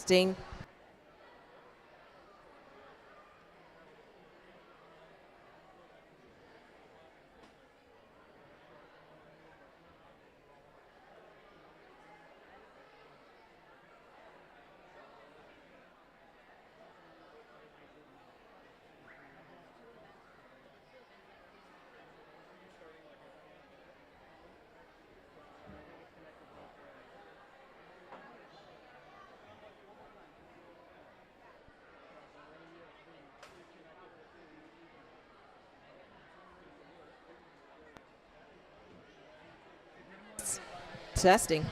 Testing. Testing.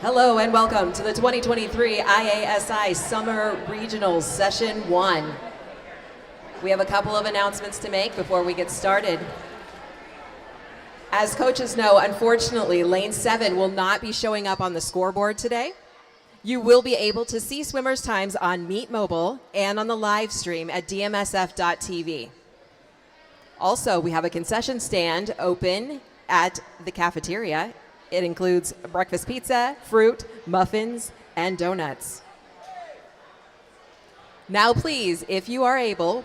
Hello and welcome to the 2023 IASI Summer Regionals Session 1. We have a couple of announcements to make before we get started. As coaches know, unfortunately, Lane 7 will not be showing up on the scoreboard today. You will be able to see swimmers' times on Meet Mobile and on the live stream at dmsf.tv. Also, we have a concession stand open at the cafeteria. It includes breakfast pizza, fruit, muffins, and donuts. Now please, if you are able,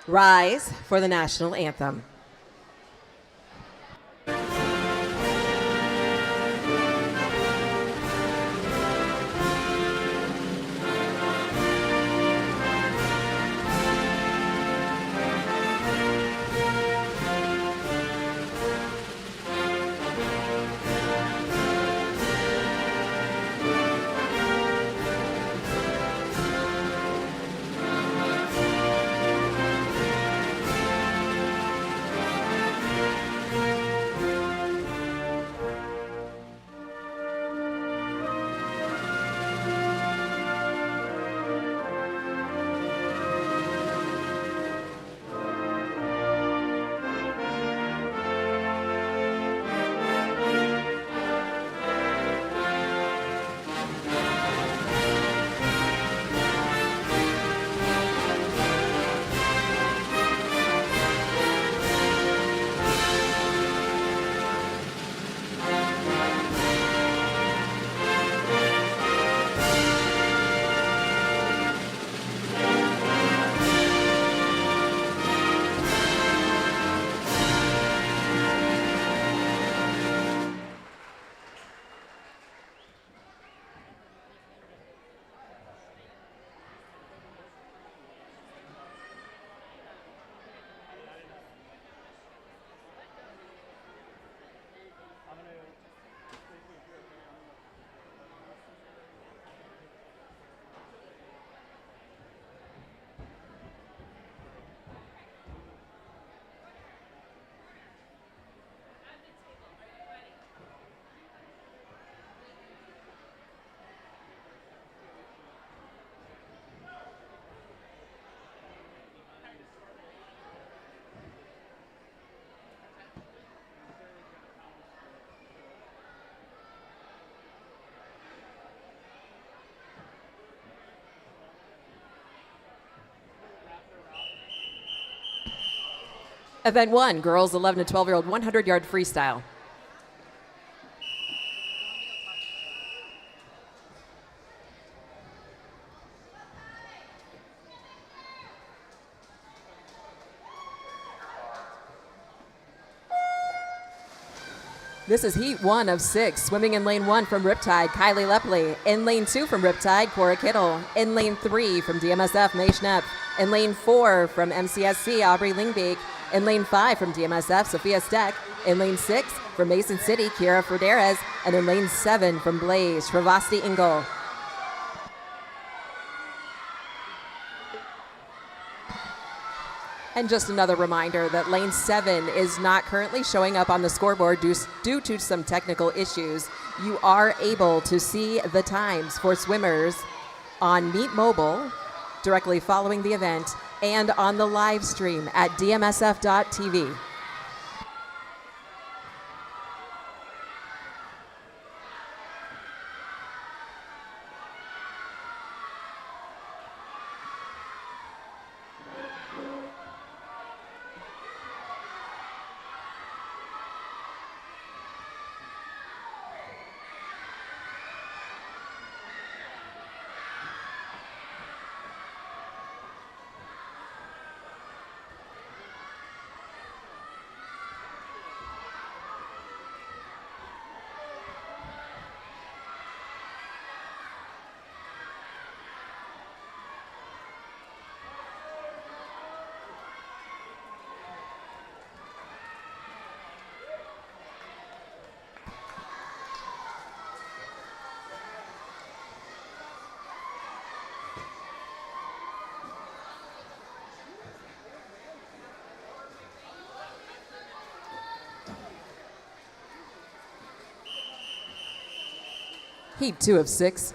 rise for the national anthem. Event 1, girls 11 to 12-year-old 100-yard freestyle. This is heat 1 of 6. Swimming in lane 1 from Riptide, Kylie Lepley. In lane 2 from Riptide, Cora Kittle. In lane 3 from DMSF, May Schnepp. In lane 4 from MCSC, Aubrey Lingbeek. In lane 5 from DMSF, Sophia Steck. In lane 6 from Mason City, Kira Frideres. And in lane 7 from Blaze, Shrivasti Ingle. And just another reminder that lane 7 is not currently showing up on the scoreboard due to some technical issues. You are able to see the times for swimmers on Meet Mobile directly following the event and on the live stream at dmsf.tv. Heat 2 of 6.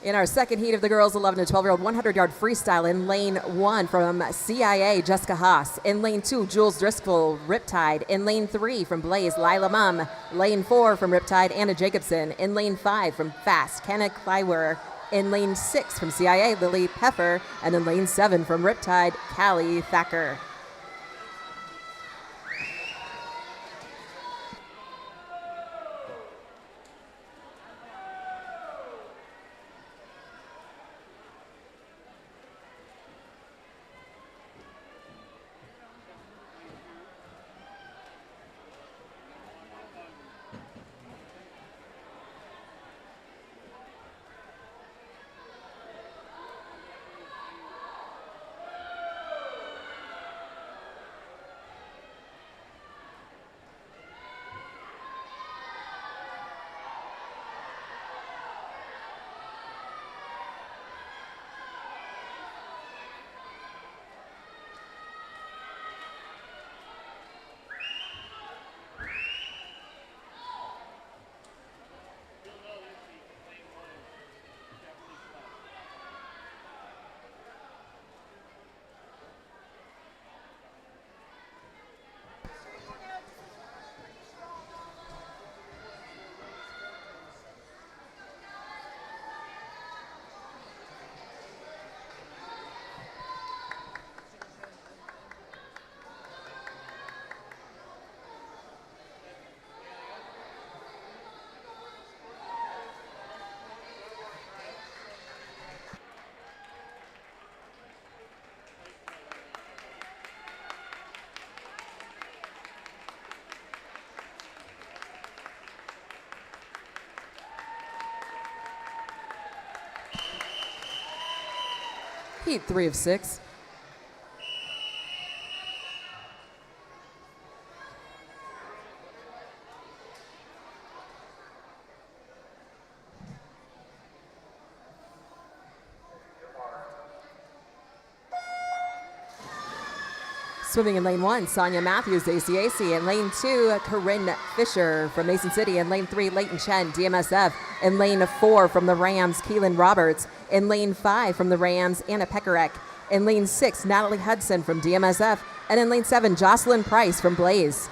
In our second heat of the girls 11 to 12-year-old 100-yard freestyle, in lane 1 from CIA, Jessica Haas. In lane 2, Jules Driscoll, Riptide. In lane 3 from Blaze, Lila Mum. Lane 4 from Riptide, Anna Jacobson. In lane 5 from Fast, Kenna Kleiwer. In lane 6 from CIA, Lily Peffer. And in lane 7 from Riptide, Callie Thacker. Heat 3 of 6. Swimming in lane 1, Sonia Matthews, ACAC. In lane 2, Corinne Fisher from Mason City. In lane 3, Leighton Chen, DMSF. In lane 4 from the Rams, Keelan Roberts. In lane 5 from the Rams, Anna Pekarek. In lane 6, Natalie Hudson from DMSF. And in lane 7, Jocelyn Price from Blaze.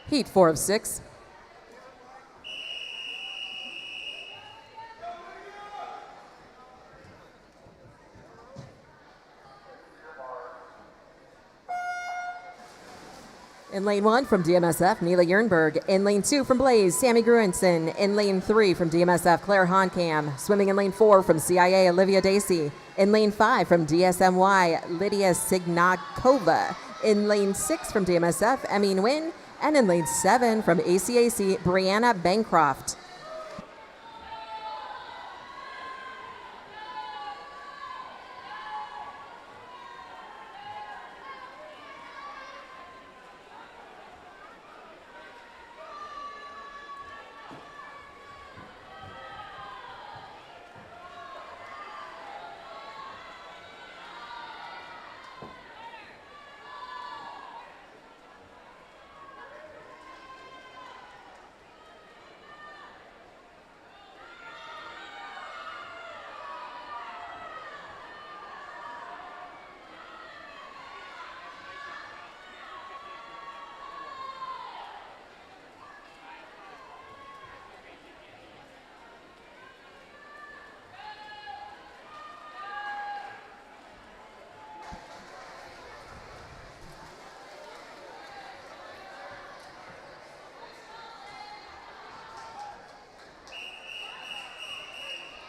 Heat 4 of 6. In lane 1 from DMSF, Neela Jernberg. In lane 2 from Blaze, Sammy Gruenson. In lane 3 from DMSF, Claire Honkam. Swimming in lane 4 from CIA, Olivia Dacey. In lane 5 from DSMY, Lydia Signakova. In lane 6 from DMSF, Emmy Nguyen. And in lane 7 from ACAC, Brianna Bancroft.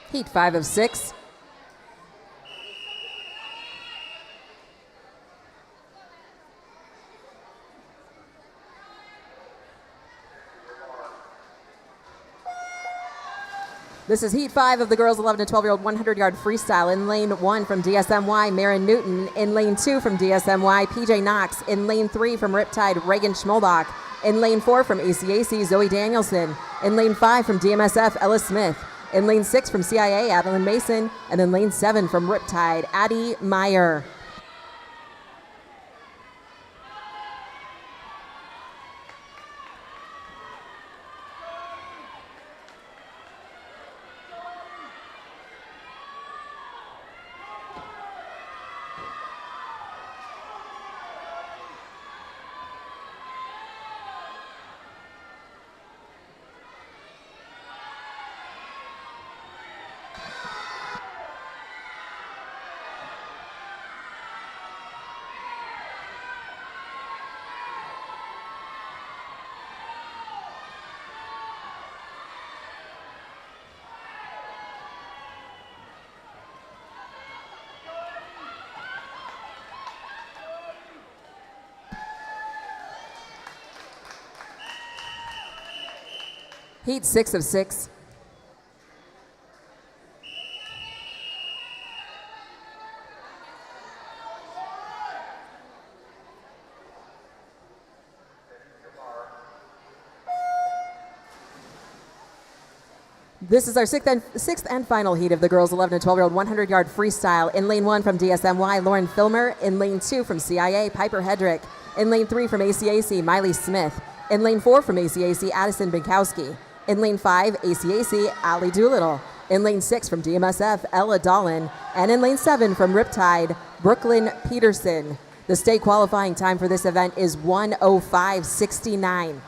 Heat 5 of 6. This is Heat 5 of the girls 11 to 12-year-old 100-yard freestyle. In lane 1 from DSMY, Maren Newton. In lane 2 from DSMY, PJ Knox. In lane 3 from Riptide, Reagan Schmolbach. In lane 4 from ACAC, Zoe Danielson. In lane 5 from DMSF, Ella Smith. In lane 6 from CIA, Adeline Mason. And in lane 7 from Riptide, Addie Meyer. Heat 6 of 6. This is our sixth and final heat of the girls 11 to 12-year-old 100-yard freestyle. In lane 1 from DSMY, Lauren Filmer. In lane 2 from CIA, Piper Hedrick. In lane 3 from ACAC, Miley Smith. In lane 4 from ACAC, Addison Binkowski. In lane 5, ACAC, Allie Doolittle. In lane 6 from DMSF, Ella Dolan. And in lane 7 from Riptide, Brooklyn Peterson. The state qualifying time for this event is 1:05:69.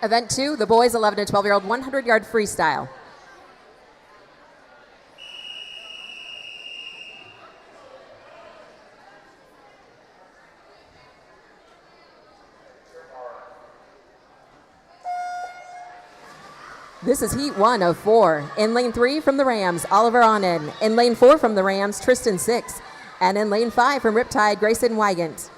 Event 2, the boys 11 to 12-year-old 100-yard freestyle. This is Heat 1 of 4. In lane 3 from the Rams, Oliver Onen. In lane 4 from the Rams, Tristan Six. And in lane 5 from Riptide, Grayson Wygant.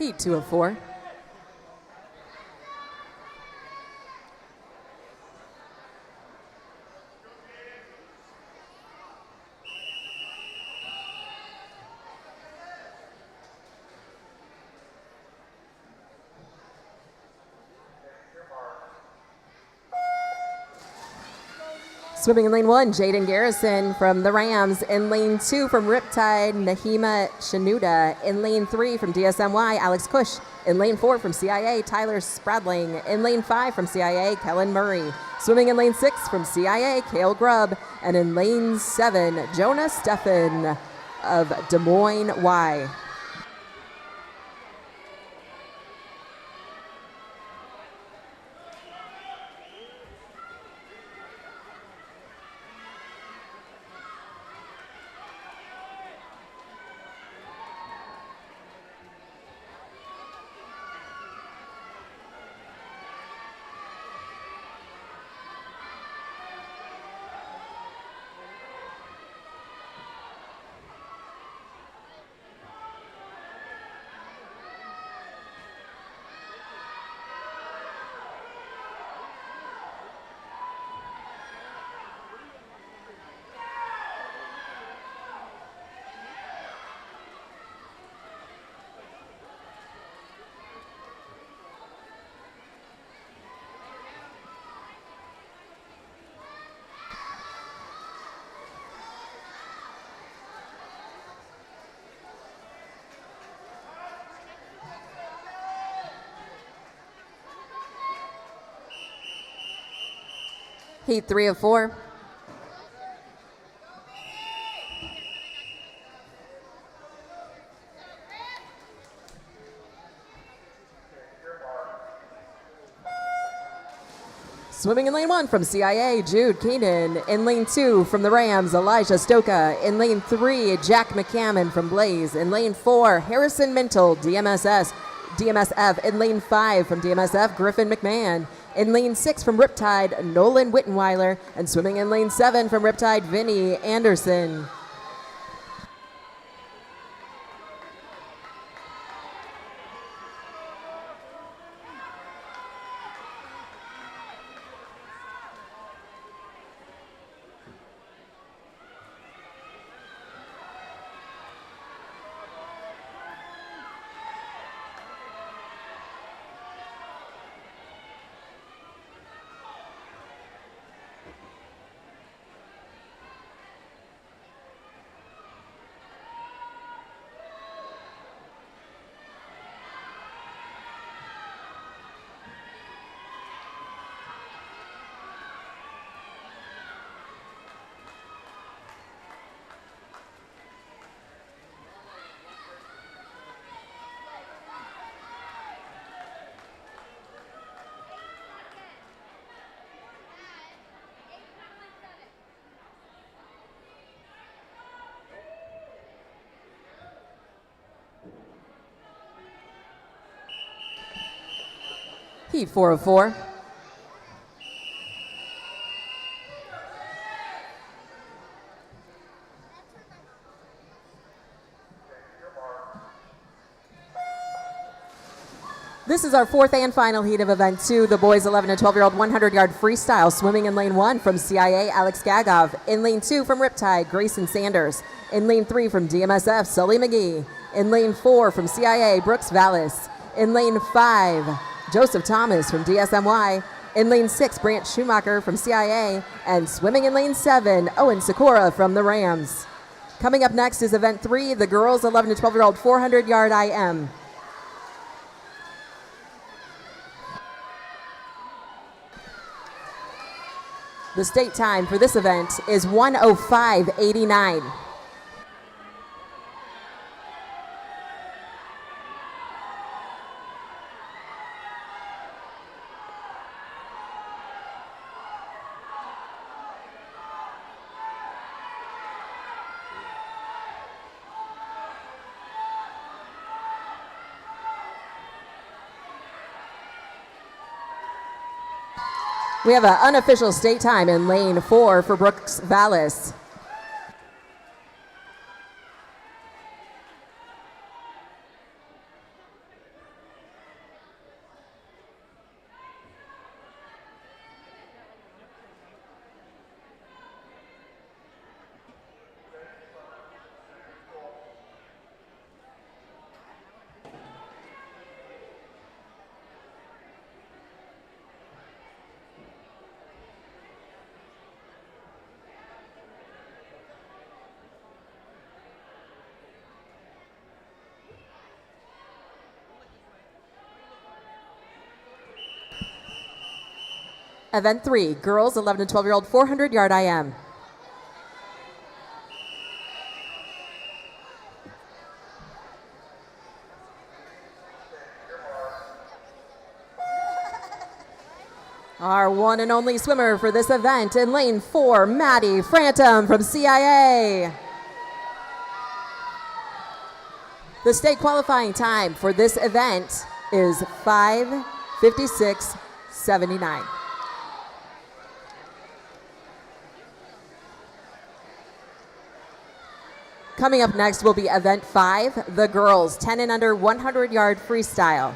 Heat 2 of 4. Swimming in lane 1, Jaden Garrison from the Rams. In lane 2 from Riptide, Nahima Shanuda. In lane 3 from DSMY, Alex Cush. In lane 4 from CIA, Tyler Spradling. In lane 5 from CIA, Kellen Murray. Swimming in lane 6 from CIA, Cale Grubb. And in lane 7, Jonah Steffen of Des Moines Y. Heat 3 of 4. Swimming in lane 1 from CIA, Jude Keenan. In lane 2 from the Rams, Elijah Stoka. In lane 3, Jack McCammon from Blaze. In lane 4, Harrison Mintle, DMSF. In lane 5 from DMSF, Griffin McMahon. In lane 6 from Riptide, Nolan Wittenweiler. And swimming in lane 7 from Riptide, Vinny Anderson. Heat 4 of 4. This is our fourth and final heat of event 2, the boys 11 to 12-year-old 100-yard freestyle. Swimming in lane 1 from CIA, Alex Gagov. In lane 2 from Riptide, Grayson Sanders. In lane 3 from DMSF, Sully McGee. In lane 4 from CIA, Brooks Vallis. In lane 5, Joseph Thomas from DSMY. In lane 6, Brant Schumacher from CIA. And swimming in lane 7, Owen Sikora from the Rams. Coming up next is event 3, the girls 11 to 12-year-old 400-yard IM. The state time for this event is 1:05:89. We have an unofficial state time in lane 4 for Brooks Vallis. Event 3, girls 11 to 12-year-old 400-yard IM. Our one and only swimmer for this event in lane 4, Maddie Frantum from CIA. The state qualifying time for this event is 5:56.79. Coming up next will be event 5, the girls 10 and under 100-yard freestyle.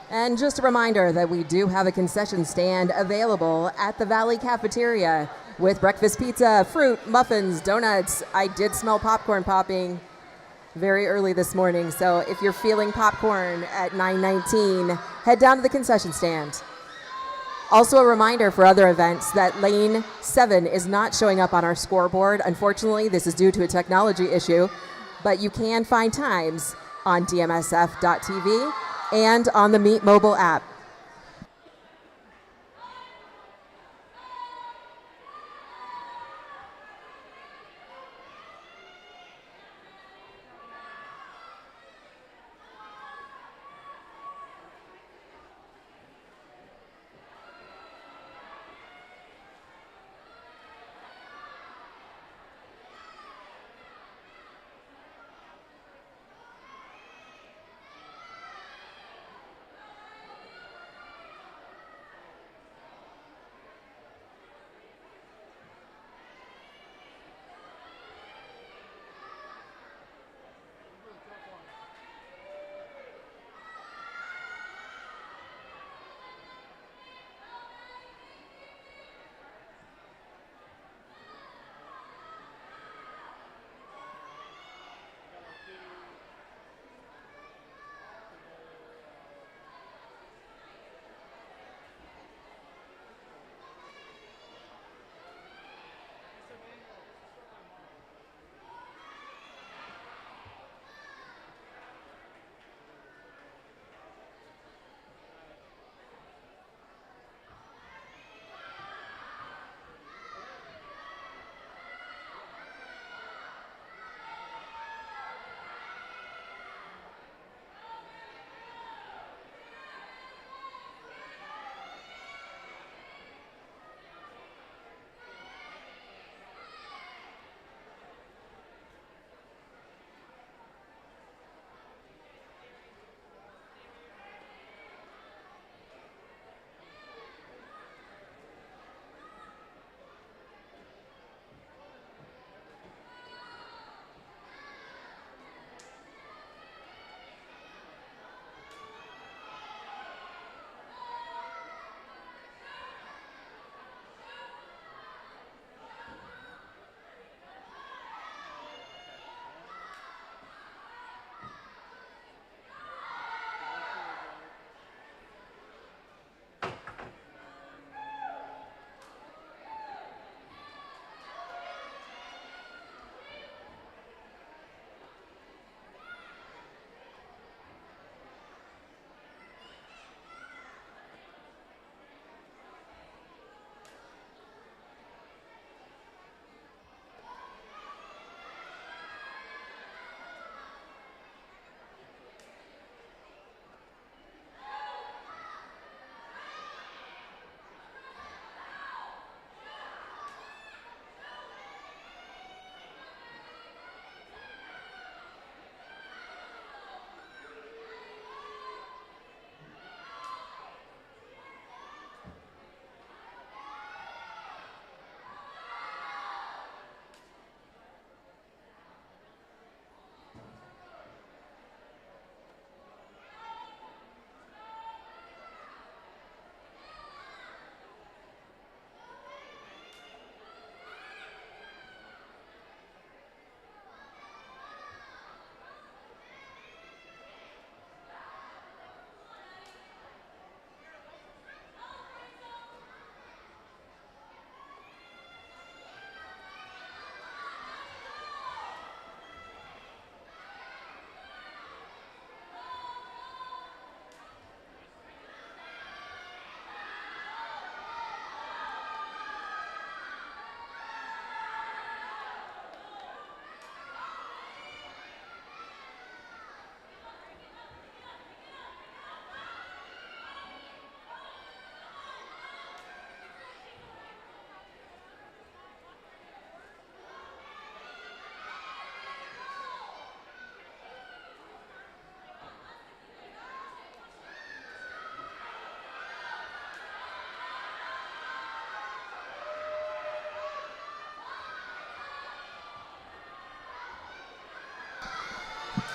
And just a reminder that we do have a concession stand available at the Valley Cafeteria with breakfast pizza, fruit, muffins, donuts. I did smell popcorn popping very early this morning, so if you're feeling popcorn at 9:19, head down to the concession stand. Also a reminder for other events that lane 7 is not showing up on our scoreboard. Unfortunately, this is due to a technology issue, but you can find times on dmsf.tv and on the Meet mobile app.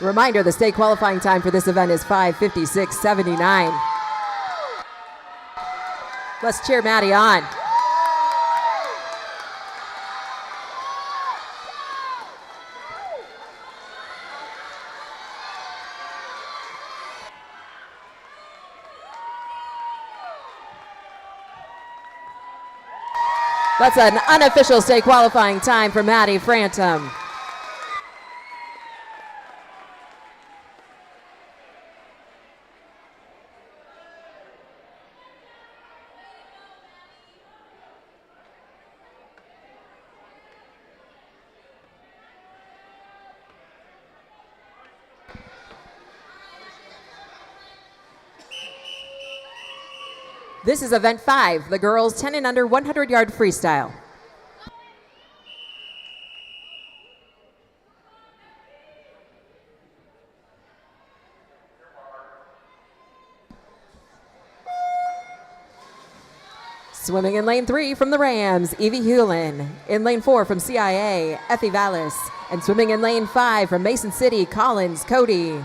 Reminder, the state qualifying time for this event is 5:56.79. Let's cheer Maddie on. That's an unofficial state qualifying time for Maddie Frantum. This is event 5, the girls 10 and under 100-yard freestyle. Swimming in lane 3 from the Rams, Evie Hewlin. In lane 4 from CIA, Effie Vallis. And swimming in lane 5 from Mason City, Collins, Cody.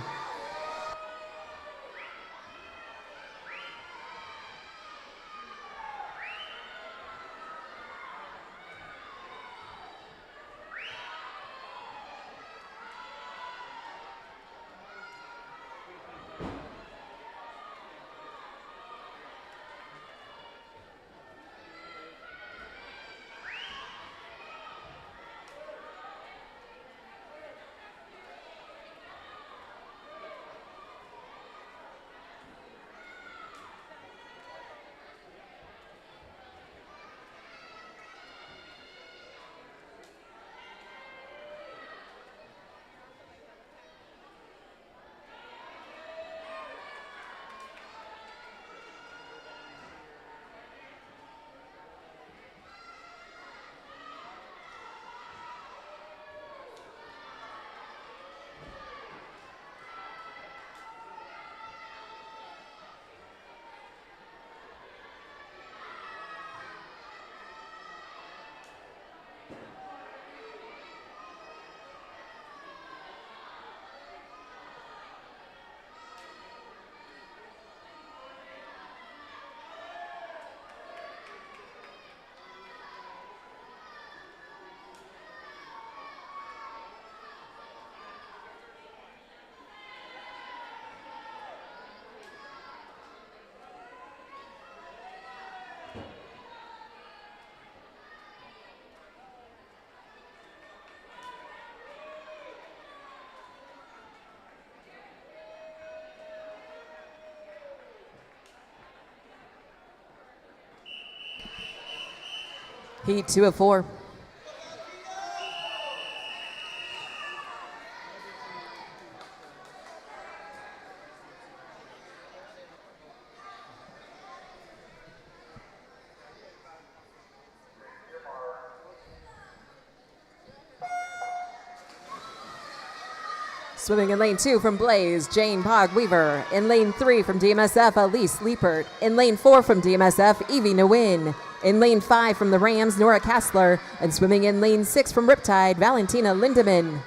Heat 2 of 4. Swimming in lane 2 from Blaze, Jane Pog Weaver. In lane 3 from DMSF, Elise Liepert. In lane 4 from DMSF, Evie Nguyen. In lane 5 from the Rams, Nora Kassler. And swimming in lane 6 from Riptide, Valentina Lindemann.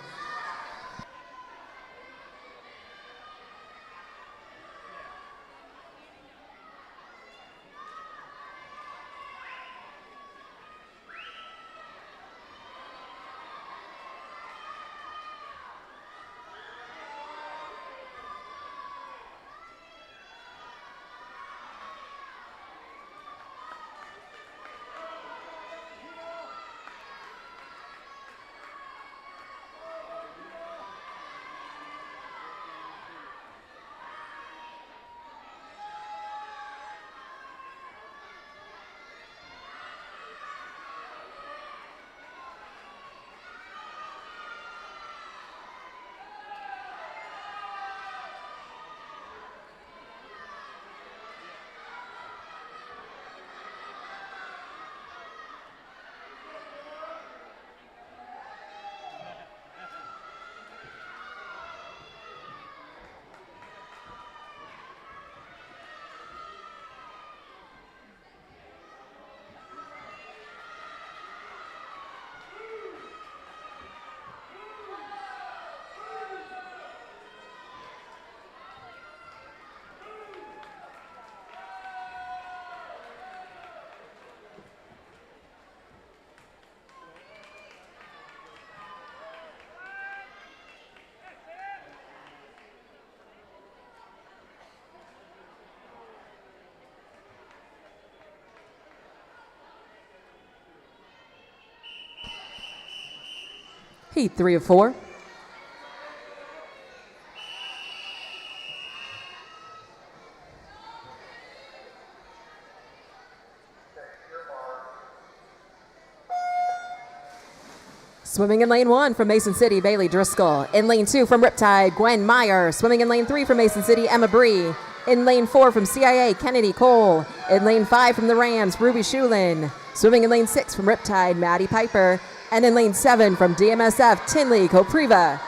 Heat 3 of 4. Swimming in lane 1 from Mason City, Bailey Driscoll. In lane 2 from Riptide, Gwen Meyer. Swimming in lane 3 from Mason City, Emma Bree. In lane 4 from CIA, Kennedy Cole. In lane 5 from the Rams, Ruby Shulin. Swimming in lane 6 from Riptide, Maddie Piper. And in lane 7 from DMSF, Tinley Kopriva.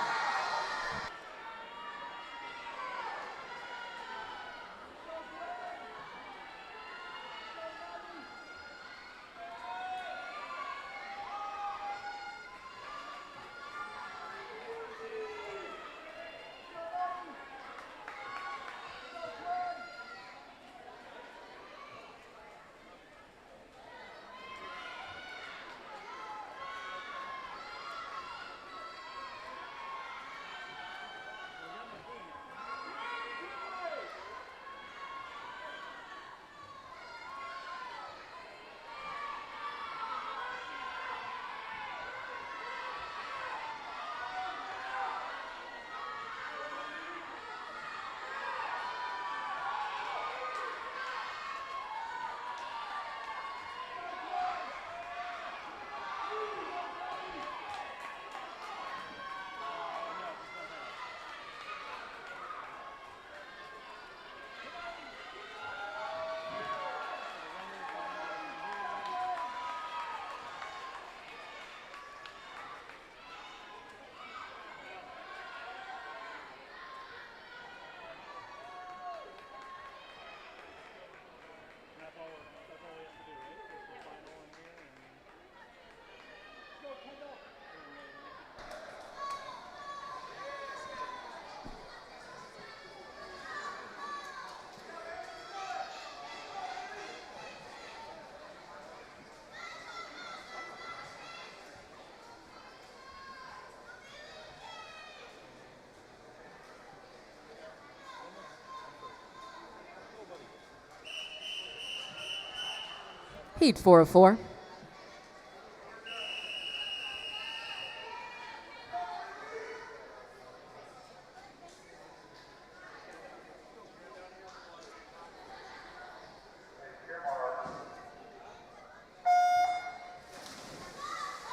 Heat 4 of 4.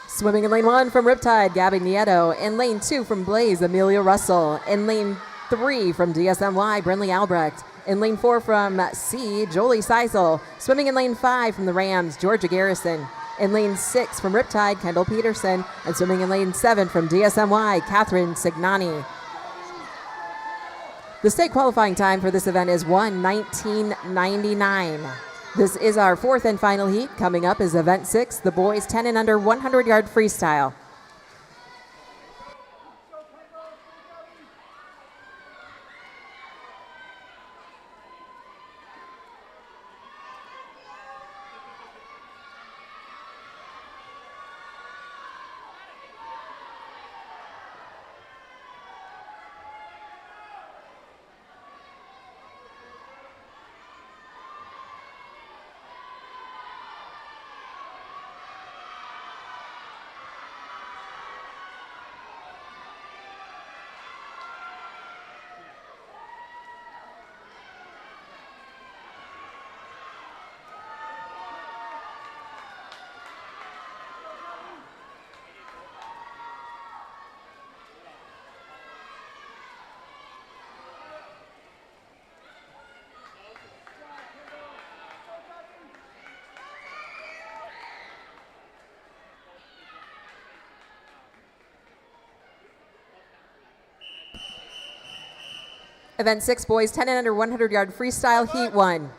Swimming in lane 1 from Riptide, Gabby Nieto. In lane 2 from Blaze, Amelia Russell. In lane 3 from DSMY, Brinley Albrecht. In lane 4 from C, Jolie Seisel. Swimming in lane 5 from the Rams, Georgia Garrison. In lane 6 from Riptide, Kendall Peterson. And swimming in lane 7 from DSMY, Catherine Signani. The state qualifying time for this event is 1:19.99. This is our 4th and final heat. Coming up is event 6, the boys 10 and under 100-yard freestyle. Event 6, boys 10 and under 100-yard freestyle, heat 1.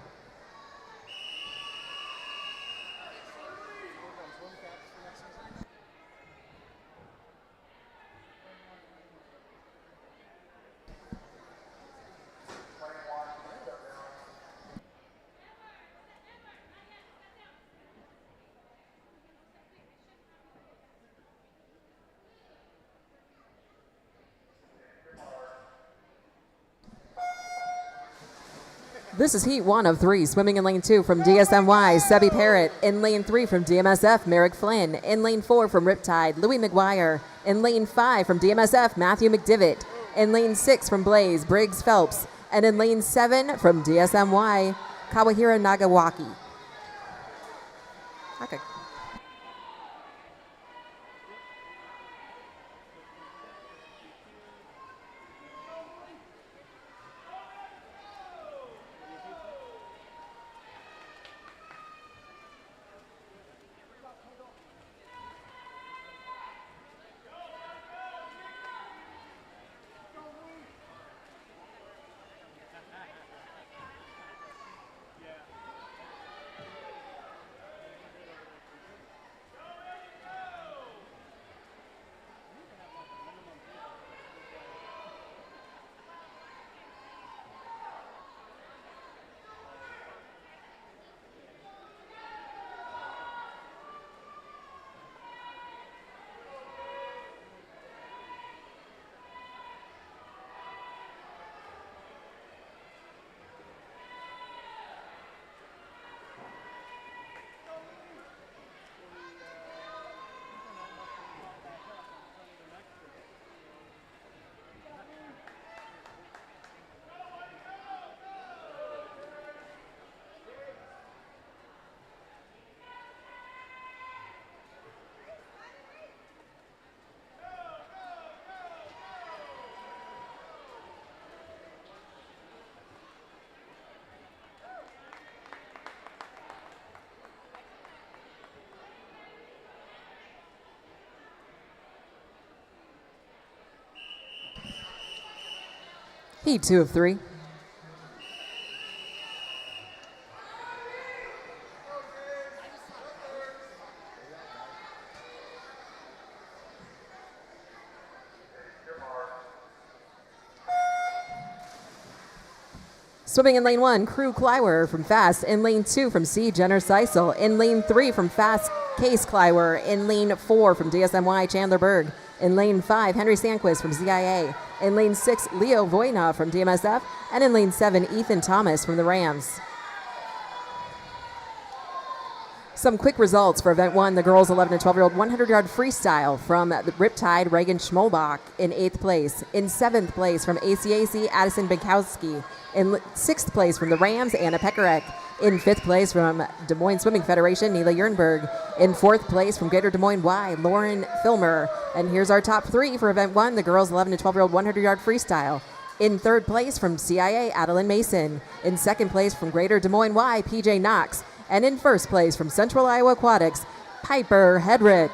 This is heat 1 of 3. Swimming in lane 2 from DSMY, Sebi Parrott. In lane 3 from DMSF, Merrick Flynn. In lane 4 from Riptide, Louis McGuire. In lane 5 from DMSF, Matthew McDivitt. In lane 6 from Blaze, Briggs Phelps. And in lane 7 from DSMY, Kawahira Nagawaki. Okay. Heat 2 of 3. Swimming in lane 1, Crew Kleiwer from Fast. In lane 2 from C, Jenner Seisel. In lane 3 from Fast, Case Kleiwer. In lane 4 from DSMY, Chandler Berg. In lane 5, Henry Sandquist from ZIA. In lane 6, Leo Voina from DMSF. And in lane 7, Ethan Thomas from the Rams. Some quick results for event 1, the girls 11 and 12-year-old 100-yard freestyle from the Riptide, Reagan Schmolbach in 8th place. In 7th place from ACAC, Addison Binkowski. In 6th place from the Rams, Anna Pekarek. In 5th place from Des Moines Swimming Federation, Neela Jernberg. In 4th place from Greater Des Moines Y, Lauren Filmer. And here's our top 3 for event 1, the girls 11 and 12-year-old 100-yard freestyle. In 3rd place from CIA, Adeline Mason. In 2nd place from Greater Des Moines Y, PJ Knox. And in 1st place from Central Iowa Aquatics, Piper Hedrick.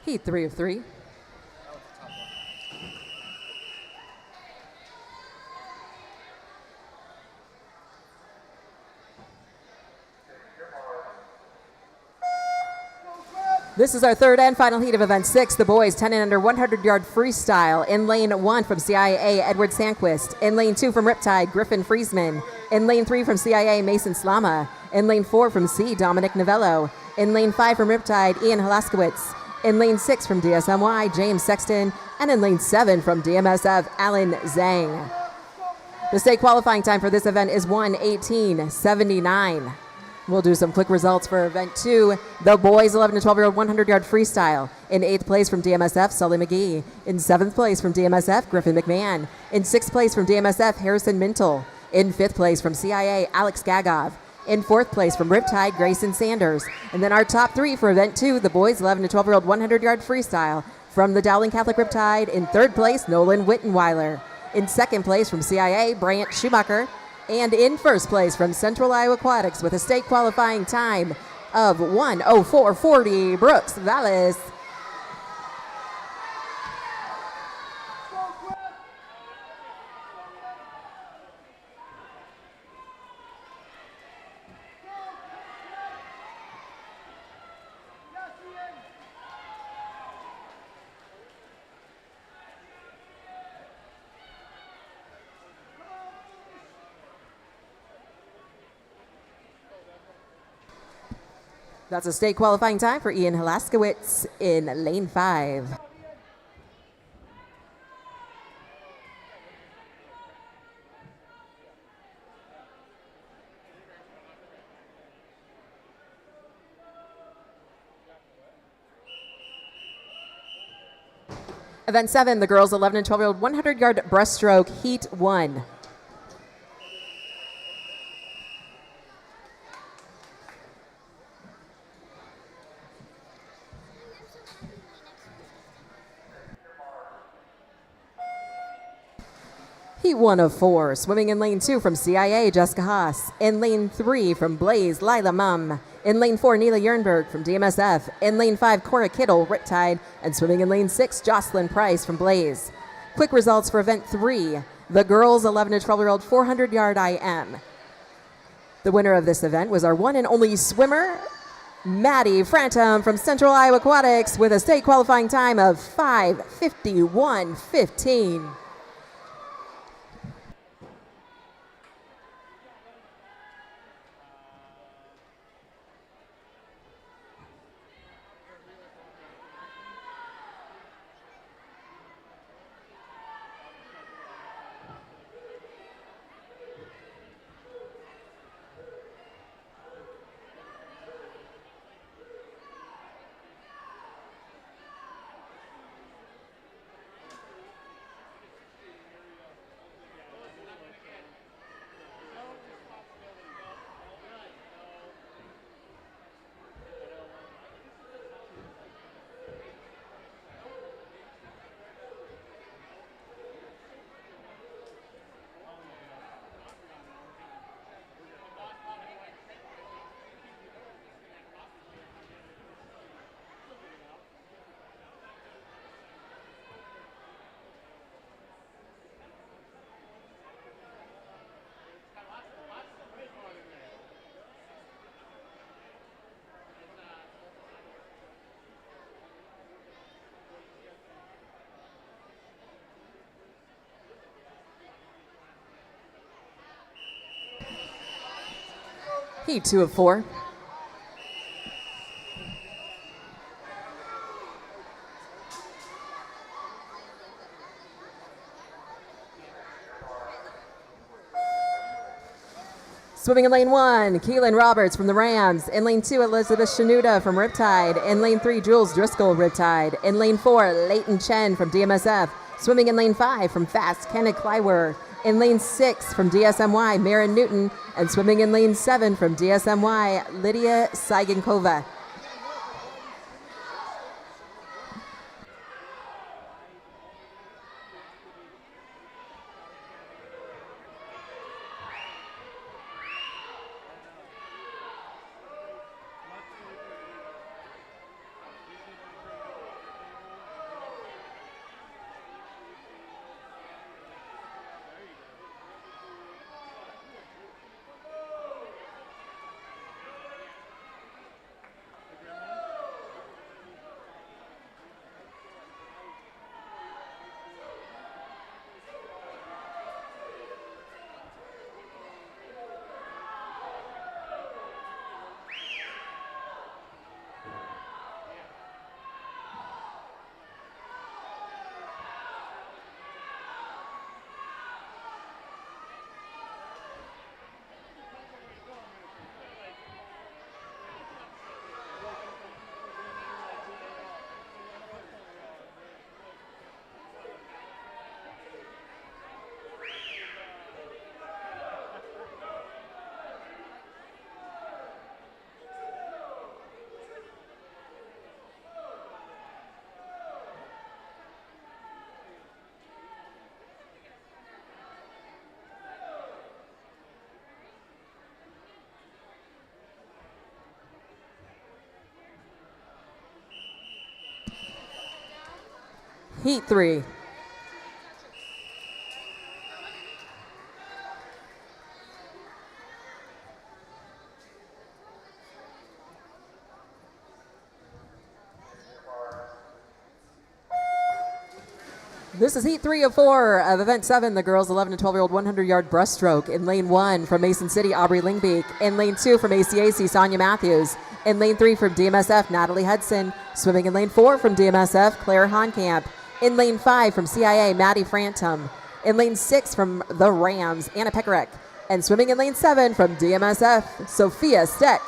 Heat 3 of 3. This is our third and final heat of event 6, the boys 10 and under 100-yard freestyle. In lane 1 from CIA, Edward Sandquist. In lane 2 from Riptide, Griffin Friesman. In lane 3 from CIA, Mason Slama. In lane 4 from C, Dominic Novello. In lane 5 from Riptide, Ian Halaskowitz. In lane 6 from DSMY, James Sexton. And in lane 7 from DMSF, Alan Zhang. The state qualifying time for this event is 1:18:79. We'll do some quick results for event 2. The boys 11 to 12-year-old 100-yard freestyle. In 8th place from DMSF, Sully McGee. In 7th place from DMSF, Griffin McMahon. In 6th place from DMSF, Harrison Mintle. In 5th place from CIA, Alex Gagov. In 4th place from Riptide, Grayson Sanders. And then our top 3 for event 2, the boys 11 to 12-year-old 100-yard freestyle. From the Dowling Catholic Riptide, in 3rd place, Nolan Wittenweiler. In 2nd place from CIA, Bryant Schumacher. And in 1st place from Central Iowa Aquatics with a state qualifying time of 1:04.40, Brooks Vallis. That's a state qualifying time for Ian Halaskowitz in lane 5. Event 7, the girls 11 and 12-year-old 100-yard breaststroke, heat 1. Heat 1 of 4, swimming in lane 2 from CIA, Jessica Haas. In lane 3 from Blaze, Lila Mum. In lane 4, Neela Jernberg from DMSF. In lane 5, Cora Kittle, Riptide. And swimming in lane 6, Jocelyn Price from Blaze. Quick results for event 3, the girls 11 to 12-year-old 400-yard IM. The winner of this event was our one and only swimmer, Maddie Frantum from Central Iowa Aquatics with a state qualifying time of 5:51.15. Heat 2 of 4. Swimming in lane 1, Keelan Roberts from the Rams. In lane 2, Elizabeth Shanuda from Riptide. In lane 3, Jules Driscoll, Riptide. In lane 4, Leighton Chen from DMSF. Swimming in lane 5 from Fast, Kenneth Kleiwer. In lane 6 from DSMY, Maren Newton. And swimming in lane 7 from DSMY, Lydia Saigenkova. Heat 3. This is Heat 3 of 4 of Event 7, the girls 11 to 12-year-old 100-yard breaststroke. In lane 1 from Mason City, Aubrey Lingbeek. In lane 2 from ACAC, Sonia Matthews. In lane 3 from DMSF, Natalie Hudson. Swimming in lane 4 from DMSF, Claire Honkamp. In lane 5 from CIA, Maddie Frantum. In lane 6 from the Rams, Anna Pekarek. And swimming in lane 7 from DMSF, Sophia Steck.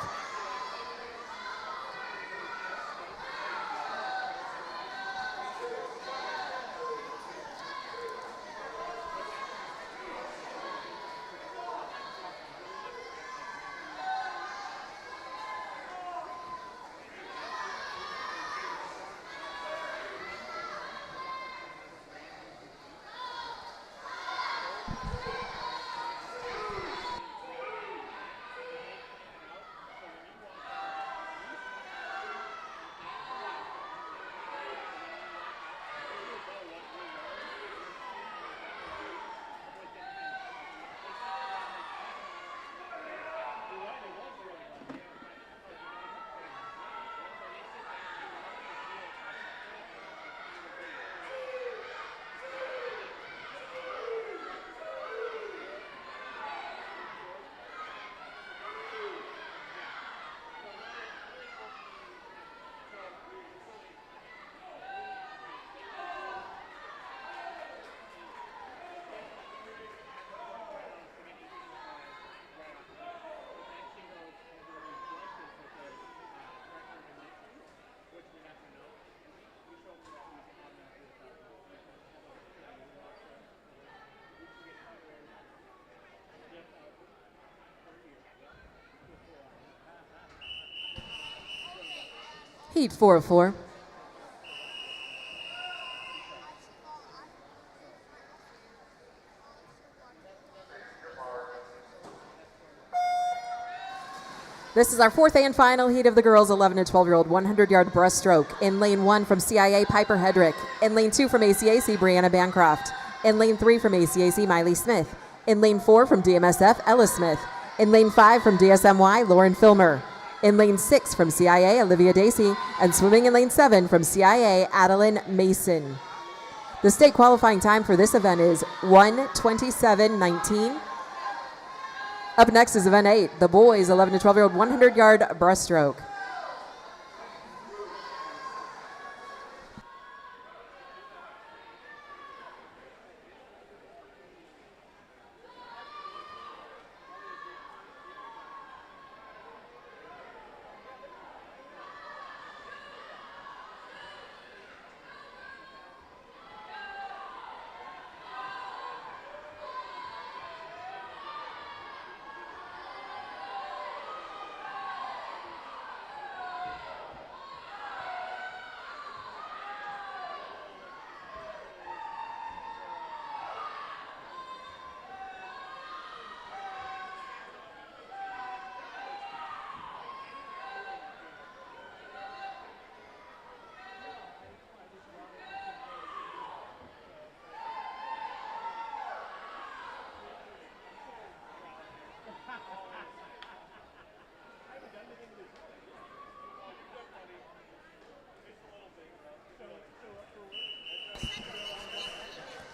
Heat 4 of 4. This is our fourth and final heat of the girls 11 to 12-year-old 100-yard breaststroke. In lane 1 from CIA, Piper Hedrick. In lane 2 from ACAC, Brianna Bancroft. In lane 3 from ACAC, Miley Smith. In lane 4 from DMSF, Ella Smith. In lane 5 from DSMY, Lauren Filmer. In lane 6 from CIA, Olivia Dacey. And swimming in lane 7 from CIA, Adeline Mason. The state qualifying time for this event is 1:27:19. Up next is Event 8, the boys 11 to 12-year-old 100-yard breaststroke.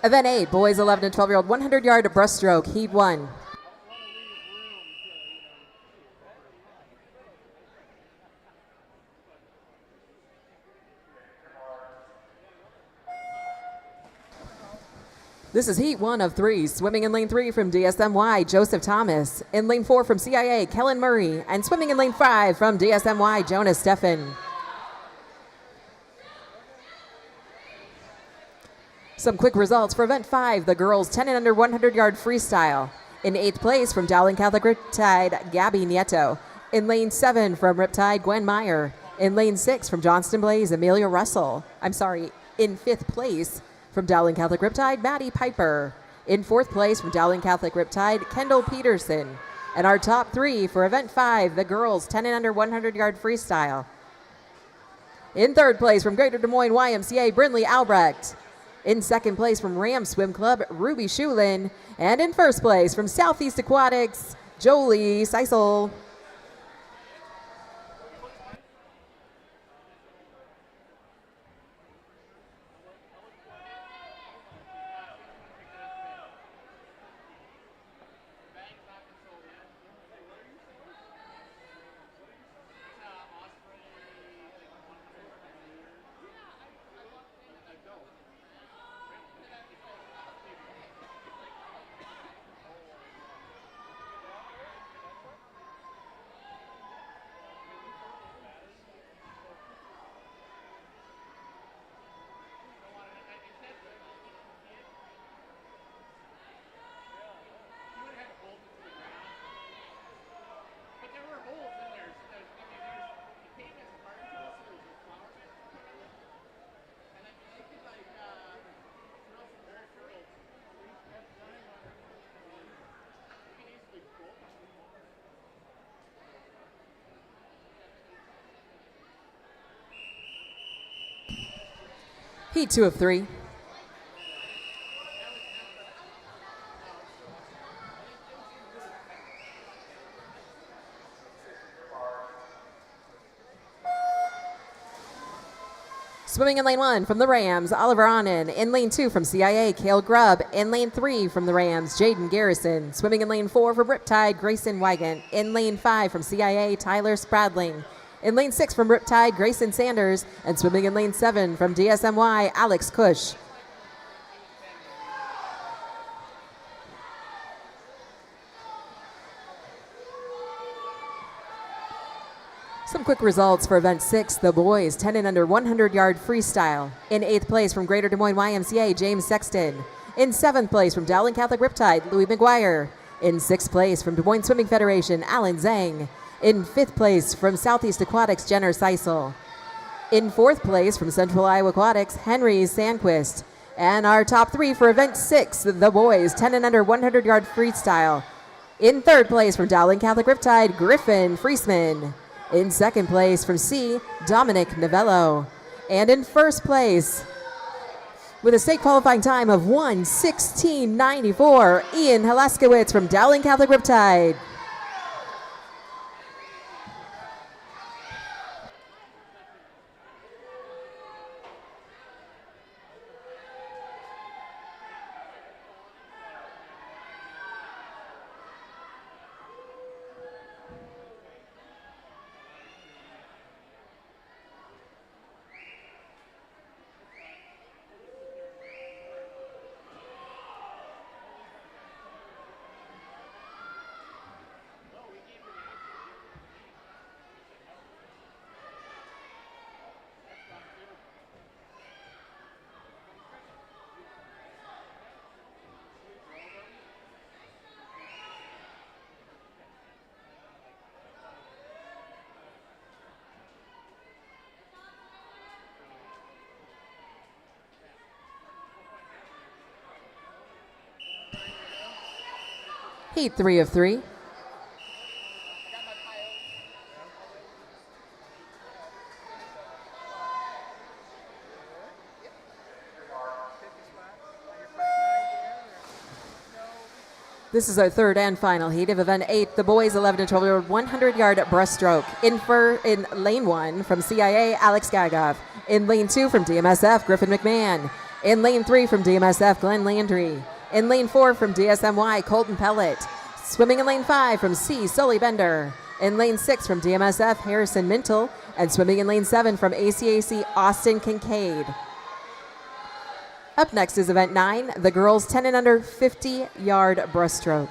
Event 8, boys 11 to 12-year-old 100-yard breaststroke, Heat 1. This is Heat 1 of 3, swimming in lane 3 from DSMY, Joseph Thomas. In lane 4 from CIA, Kellen Murray. And swimming in lane 5 from DSMY, Jonas Steffen. Some quick results for Event 5, the girls 10 and under 100-yard freestyle. In 8th place from Dowling Catholic Riptide, Gabby Nieto. In lane 7 from Riptide, Gwen Meyer. In lane 6 from Johnston Blaze, Amelia Russell. In 5th place from Dowling Catholic Riptide, Maddie Piper. In 4th place from Dowling Catholic Riptide, Kendall Peterson. And our top 3 for Event 5, the girls 10 and under 100-yard freestyle. In 3rd place from Greater Des Moines YMCA, Brindley Albrecht. In second place from Ram Swim Club, Ruby Shulin. And in first place from Southeast Aquatics, Jolie Seisel. Heat 2 of 3. Swimming in lane 1 from the Rams, Oliver Annan. In lane 2 from CIA, Cale Grubb. In lane 3 from the Rams, Jaden Garrison. Swimming in lane 4 from Riptide, Grayson Wygant. In lane 5 from CIA, Tyler Spradling. In lane 6 from Riptide, Grayson Sanders. And swimming in lane 7 from DSMY, Alex Cush. Some quick results for event 6, the boys, 10 and under 100-yard freestyle. In 8th place from Greater Des Moines YMCA, James Sexton. In 7th place from Dowling Catholic Riptide, Louis McGuire. In 6th place from Des Moines Swimming Federation, Alan Zhang. In 5th place from Southeast Aquatics, Jenner Seisel. In 4th place from Central Iowa Aquatics, Henry Sandquist. And our top 3 for event 6, the boys, 10 and under 100-yard freestyle. In 3rd place from Dowling Catholic Riptide, Griffin Friesman. In 2nd place from C, Dominic Novello. And in 1st place, with a state qualifying time of 1:16.94, Ian Halaskowitz from Dowling Catholic Riptide. Heat 3 of 3. This is our third and final heat of event 8, the boys 11 and 12-yard 100-yard breaststroke. In lane 1 from CIA, Alex Gagov. In lane 2 from DMSF, Griffin McMahon. In lane 3 from DMSF, Glenn Landry. In lane 4 from DSMY, Colton Pellet. Swimming in lane 5 from C, Sully Bender. In lane 6 from DMSF, Harrison Mintle. And swimming in lane 7 from ACAC, Austin Kincaid. Up next is event 9, the girls 10 and under 50-yard breaststroke.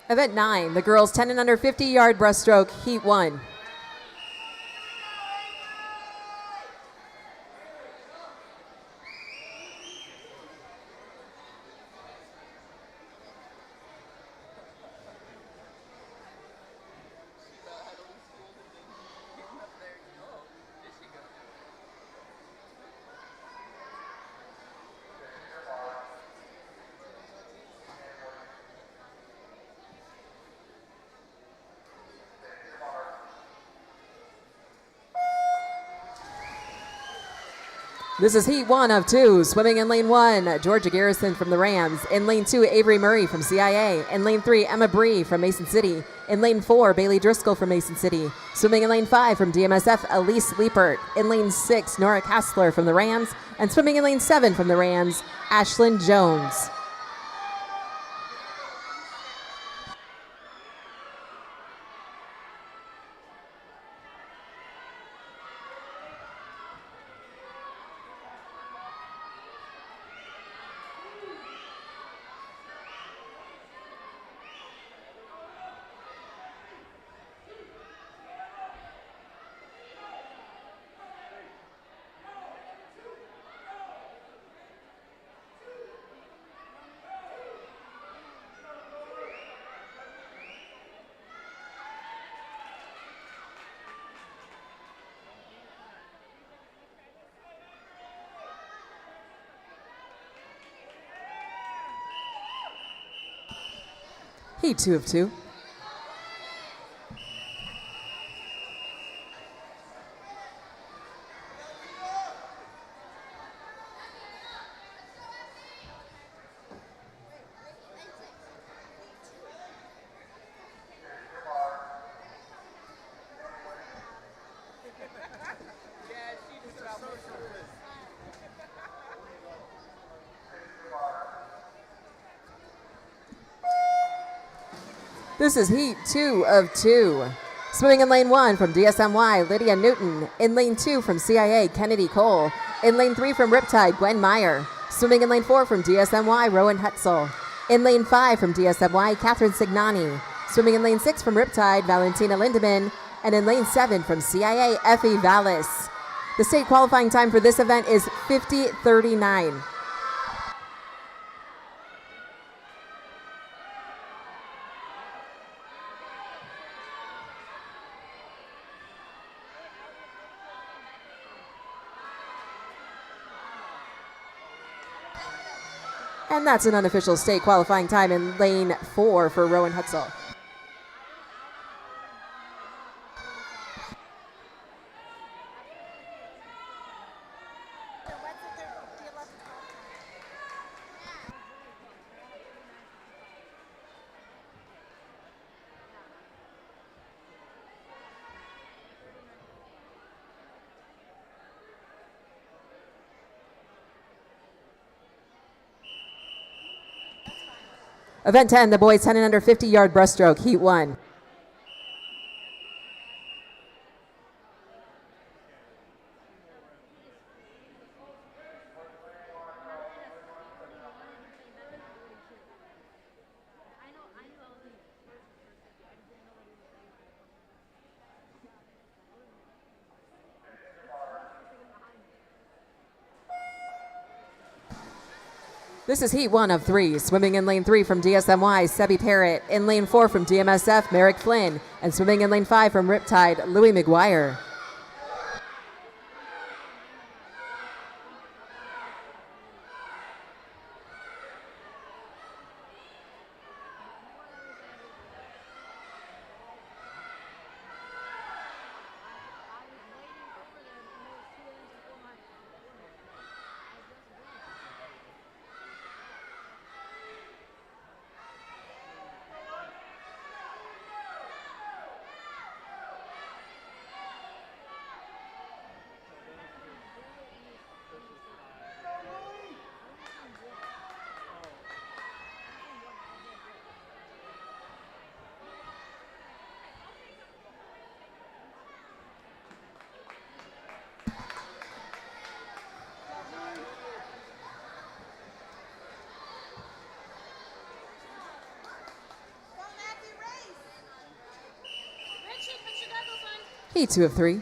Event 9, the girls 10 and under 50-yard breaststroke, Heat 1. This is Heat 1 of 2. Swimming in lane 1, Georgia Garrison from the Rams. In lane 2, Avery Murray from CIA. In lane 3, Emma Bree from Mason City. In lane 4, Bailey Driscoll from Mason City. Swimming in lane 5 from DMSF, Elise Liepert. In lane 6, Nora Kassler from the Rams. And swimming in lane 7 from the Rams, Ashlyn Jones. Heat 2 of 2. This is Heat 2 of 2. Swimming in lane 1 from DSMY, Lydia Newton. In lane 2 from CIA, Kennedy Cole. In lane 3 from Riptide, Gwen Meyer. Swimming in lane 4 from DSMY, Rowan Hetzel. In lane 5 from DSMY, Catherine Signani. Swimming in lane 6 from Riptide, Valentina Lindemann. And in lane 7 from CIA, Effie Vallis. The state qualifying time for this event is 50:39. And that's an unofficial state qualifying time in lane 4 for Rowan Hetzel. Event 10, the boys 10 and under 50-yard breaststroke, Heat 1. This is Heat 1 of 3. Swimming in lane 3 from DSMY, Sebi Parrott. In lane 4 from DMSF, Merrick Flynn. And swimming in lane 5 from Riptide, Louis McGuire. Heat 2 of 3.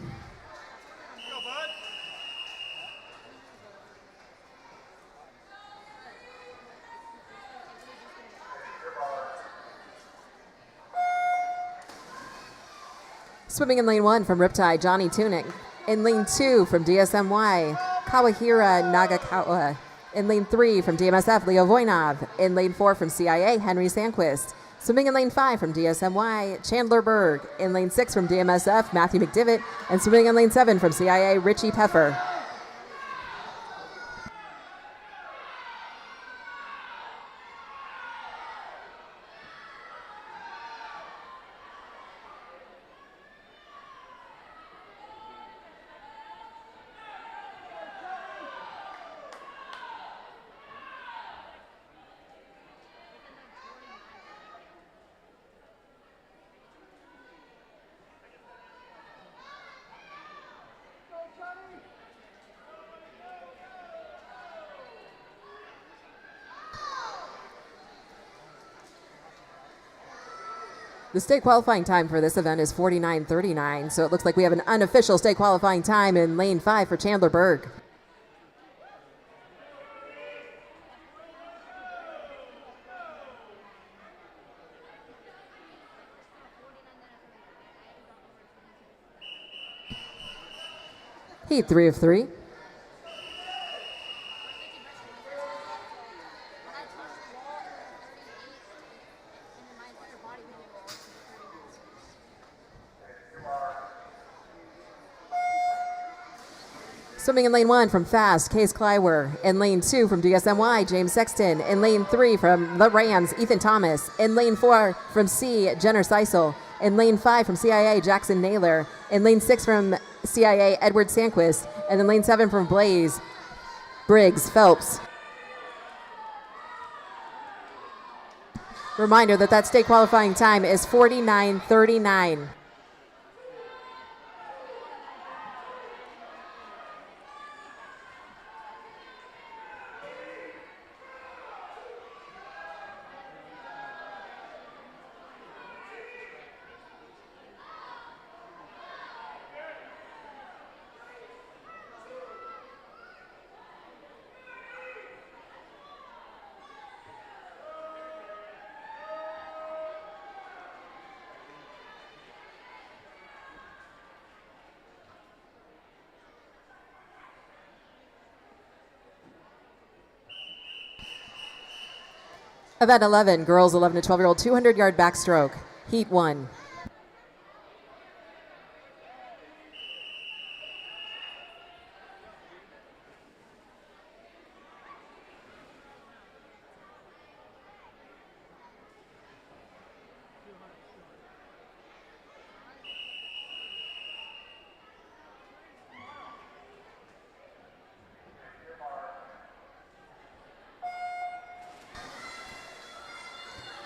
Swimming in lane 1 from Riptide, Johnny Tunick. In lane 2 from DSMY, Kawahira Nagakawa. In lane 3 from DMSF, Leo Voinov. In lane 4 from CIA, Henry Sandquist. Swimming in lane 5 from DSMY, Chandler Berg. In lane 6 from DMSF, Matthew McDivitt. And swimming in lane 7 from CIA, Richie Peffer. The state qualifying time for this event is 49:39, so it looks like we have an unofficial state qualifying time in lane 5 for Chandler Berg. Heat 3 of 3. Swimming in lane 1 from Fast, Case Kleiwer. In lane 2 from DSMY, James Sexton. In lane 3 from the Rams, Ethan Thomas. In lane 4 from C, Jenner Seisel. In lane 5 from CIA, Jackson Naylor. In lane 6 from CIA, Edward Sandquist. And in lane 7 from Blaze, Briggs Phelps. Reminder that state qualifying time is 49:39. Event 11, girls 11 to 12-year-old 200-yard backstroke, Heat 1.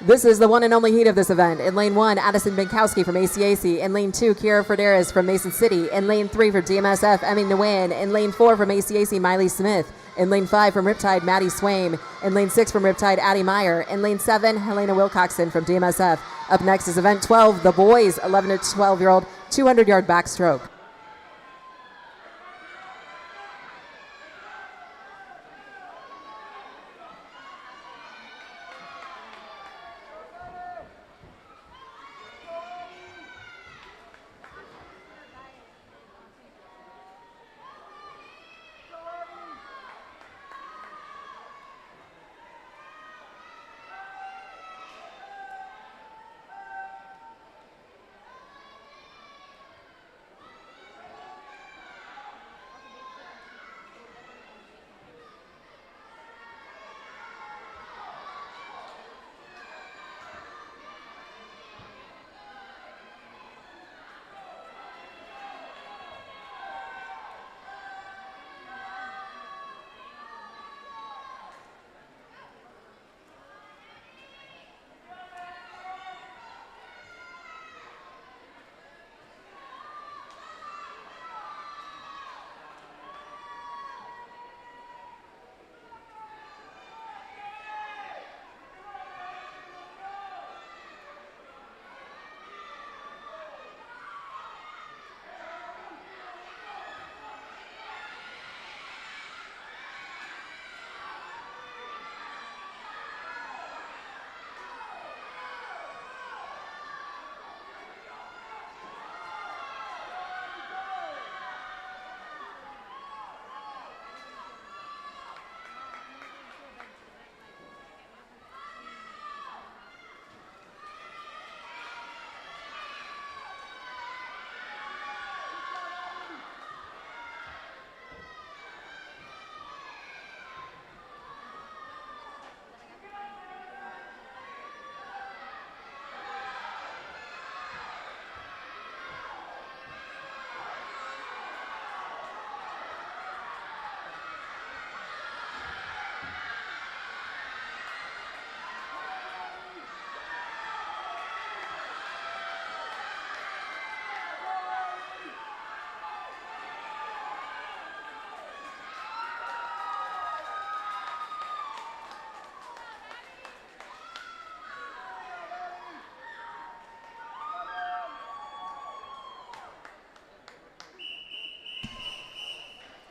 This is the one and only heat of this event. In lane 1, Addison Binkowski from ACAC. In lane 2, Kiera Ferderas from Mason City. In lane 3 for DMSF, Emmy Nguyen. In lane 4 from ACAC, Miley Smith. In lane 5 from Riptide, Maddie Swaim. In lane 6 from Riptide, Addie Meyer. In lane 7, Helena Wilcoxon from DMSF. Up next is event 12, the boys 11 to 12-year-old 200-yard backstroke.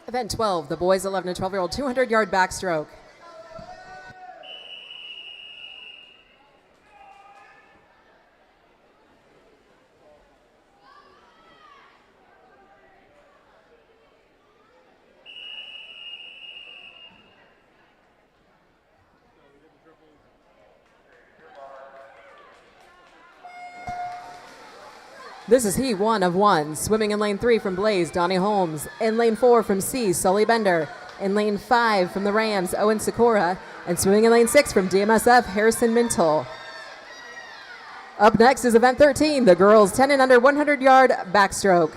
Event 12, the boys 11 to 12-year-old 200-yard backstroke. This is heat 1 of 1. Swimming in lane 3 from Blaze, Donnie Holmes. In lane 4 from C, Sully Bender. In lane 5 from the Rams, Owen Sikora. And swimming in lane 6 from DMSF, Harrison Mintle. Up next is event 13, the girls 10 and under 100-yard backstroke.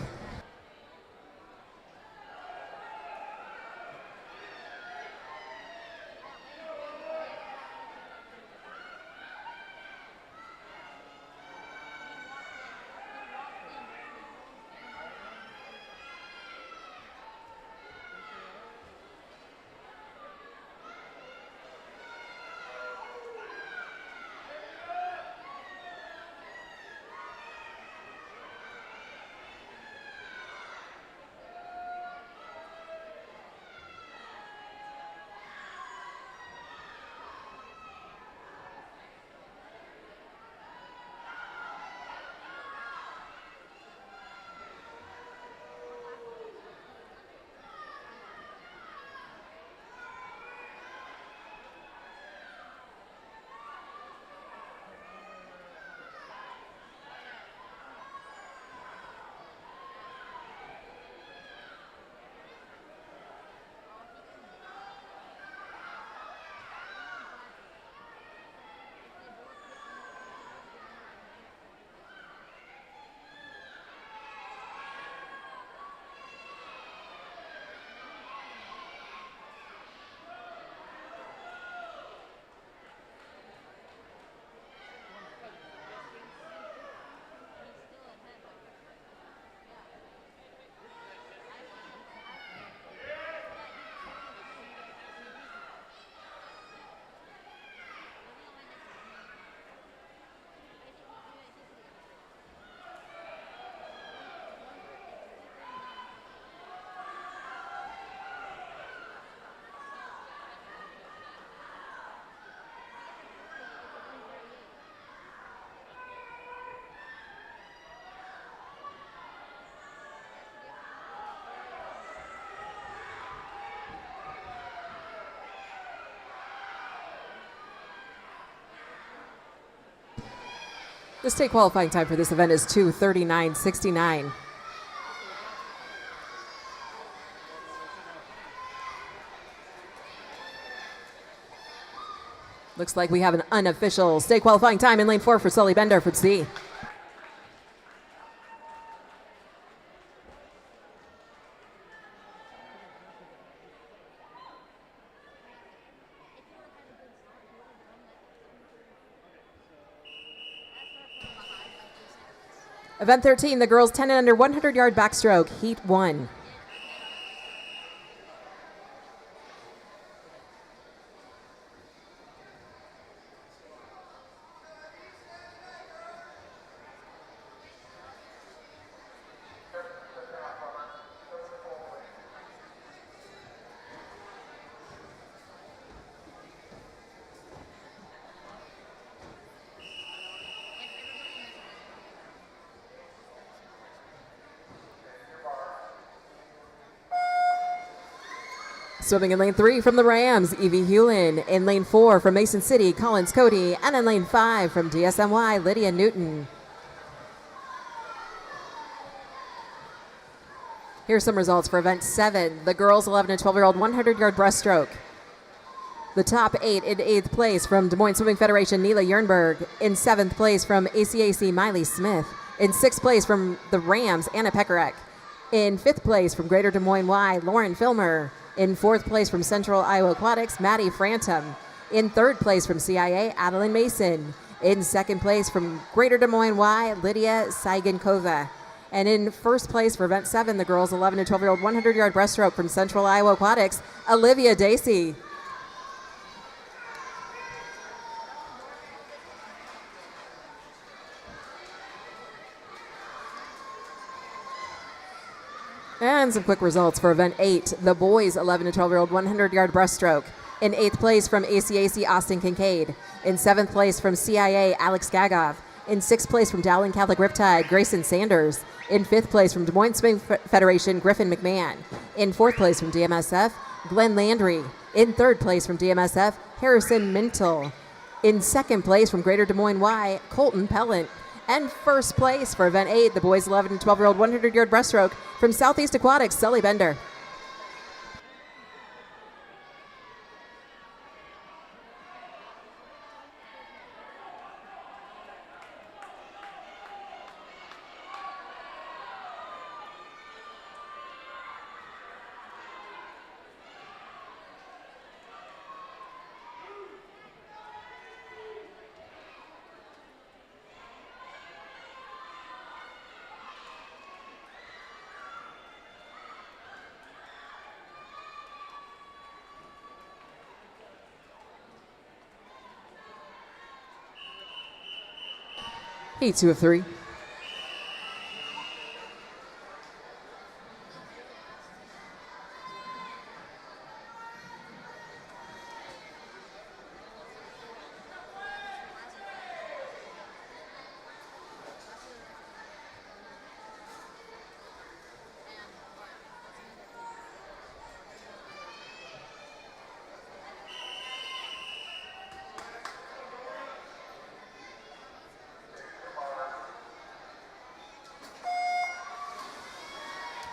The state qualifying time for this event is 2:39.69. Looks like we have an unofficial state qualifying time in lane 4 for Sully Bender from C. Event 13, the girls 10 and under 100-yard backstroke, heat 1. Swimming in lane 3 from the Rams, Evie Hewlin. In lane 4 from Mason City, Collins Cody. And in lane 5 from DSMY, Lydia Newton. Here's some results for event 7, the girls 11 to 12-year-old 100-yard breaststroke. The top 8 in 8th place from Des Moines Swimming Federation, Neela Jernberg. In 7th place from ACAC, Miley Smith. In 6th place from the Rams, Anna Pekarek. In 5th place from Greater Des Moines Y, Lauren Filmer. In 4th place from Central Iowa Aquatics, Maddie Frantum. In 3rd place from CIA, Adeline Mason. In 2nd place from Greater Des Moines Y, Lydia Saigankova. And in 1st place for event 7, the girls 11 to 12-year-old 100-yard breaststroke from Central Iowa Aquatics, Olivia Dacey. And some quick results for event 8, the boys 11 to 12-year-old 100-yard breaststroke. In 8th place from ACAC, Austin Kincaid. In 7th place from CIA, Alex Gagov. In 6th place from Dowling Catholic Riptide, Grayson Sanders. In 5th place from Des Moines Swimming Federation, Griffin McMahon. In 4th place from DMSF, Glenn Landry. In 3rd place from DMSF, Harrison Mintle. In 2nd place from Greater Des Moines Y, Colton Pellant. And 1st place for event 8, the boys 11 and 12-year-old 100-yard breaststroke from Southeast Aquatics, Sully Bender. Heat 2 of 3.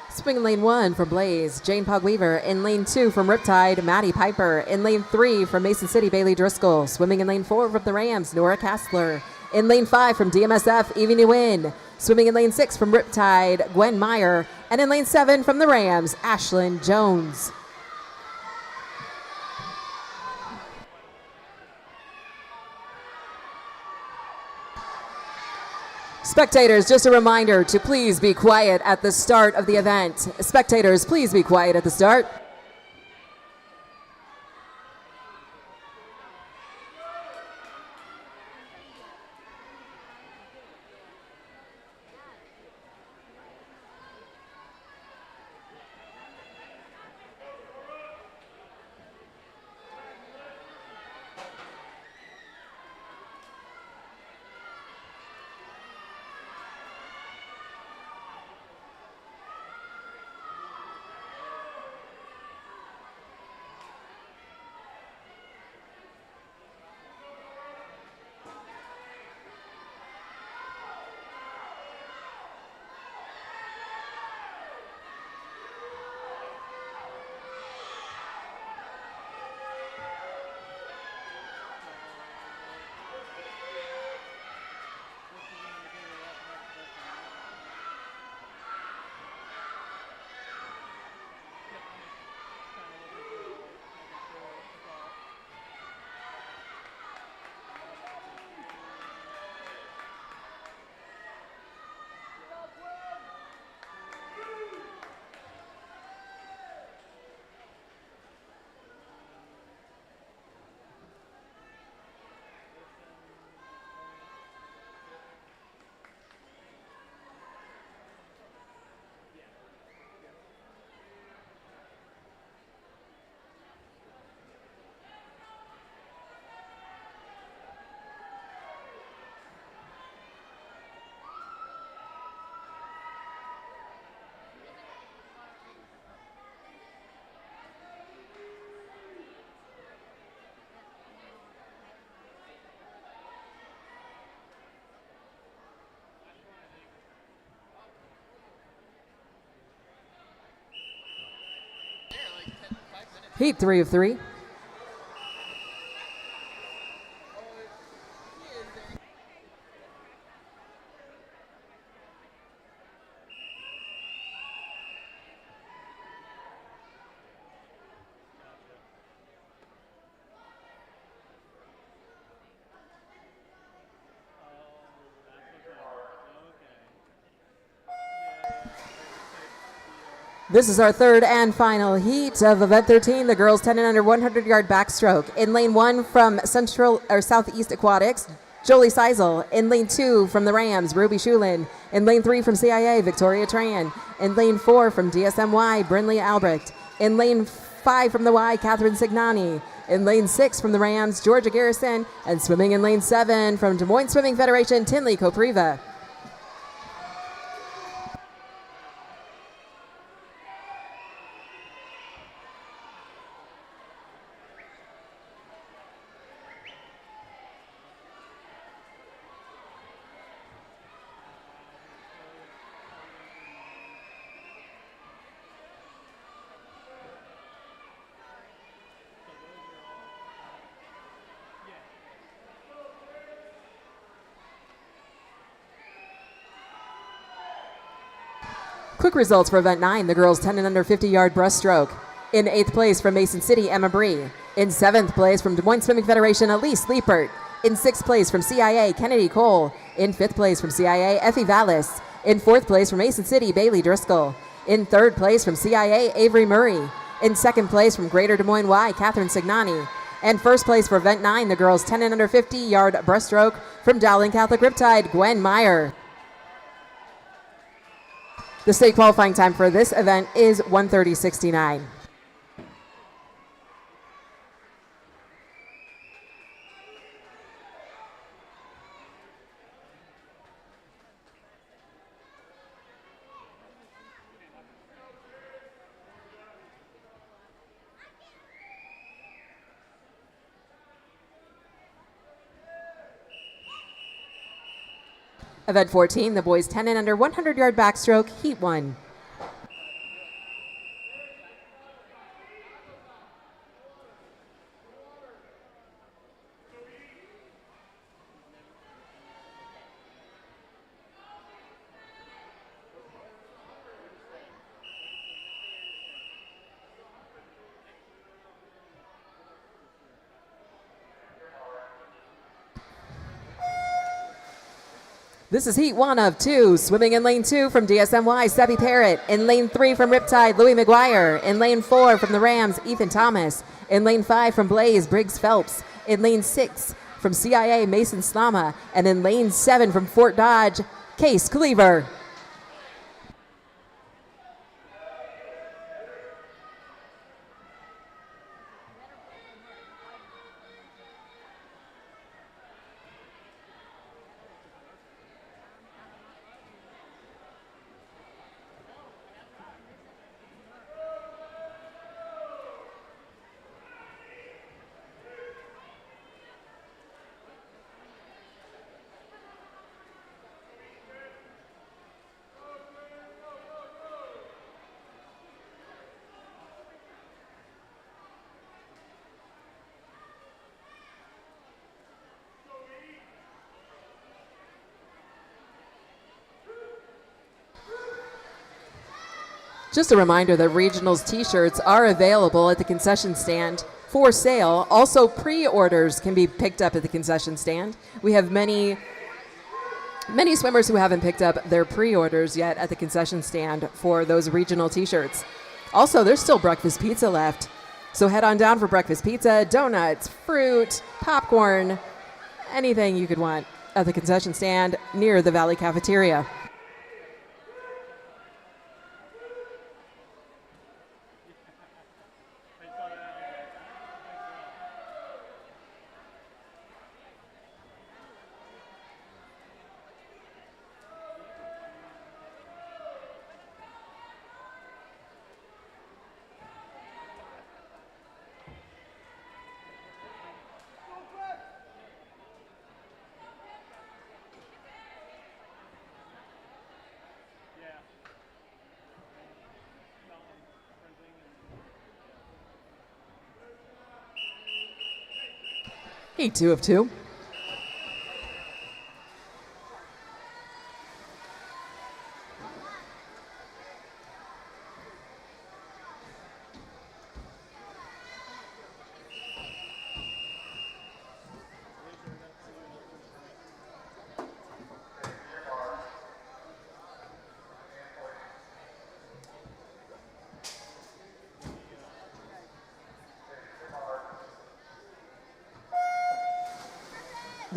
Swing in lane 1 from Blaze, Jane Pogweaver. In lane 2 from Riptide, Maddie Piper. In lane 3 from Mason City, Bailey Driscoll. Swimming in lane 4 from the Rams, Nora Kastler. In lane 5 from DMSF, Evie Nguyen. Swimming in lane 6 from Riptide, Gwen Meyer. And in lane 7 from the Rams, Ashlyn Jones. Spectators, just a reminder to please be quiet at the start of the event. Spectators, please be quiet at the start. Heat 3 of 3. This is our third and final heat of event 13, the girls 10 and under 100-yard backstroke. In lane 1 from Southeast Aquatics, Jolie Seisel. In lane 2 from the Rams, Ruby Shulin. In lane 3 from CIA, Victoria Tran. In lane 4 from DSMY, Brinley Albrecht. In lane 5 from the Y, Catherine Signani. In lane 6 from the Rams, Georgia Garrison. And swimming in lane 7 from Des Moines Swimming Federation, Tinley Kopriva. Quick results for event 9, the girls 10 and under 50-yard breaststroke. In 8th place from Mason City, Emma Bree. In 7th place from Des Moines Swimming Federation, Elise Liepert. In 6th place from CIA, Kennedy Cole. In 5th place from CIA, Effie Vallis. In 4th place from Mason City, Bailey Driscoll. In 3rd place from CIA, Avery Murray. In 2nd place from Greater Des Moines Y, Catherine Signani. And 1st place for event 9, the girls 10 and under 50-yard breaststroke from Dowling Catholic Riptide, Gwen Meyer. The state qualifying time for this event is 1:30:69. Event 14, the boys 10 and under 100-yard backstroke, Heat 1. This is Heat 1 of 2. Swimming in lane 2 from DSMY, Sebby Parrott. In lane 3 from Riptide, Louis McGuire. In lane 4 from the Rams, Ethan Thomas. In lane 5 from Blaze, Briggs Phelps. In lane 6 from CIA, Mason Slama. And in lane 7 from Fort Dodge, Case Cleaver. Just a reminder that regionals t-shirts are available at the concession stand for sale. Also, pre-orders can be picked up at the concession stand. We have many swimmers who haven't picked up their pre-orders yet at the concession stand for those regional t-shirts. Also, there's still breakfast pizza left. So head on down for breakfast pizza, donuts, fruit, popcorn, anything you could want at the concession stand near the Valley Cafeteria. Heat 2 of 2.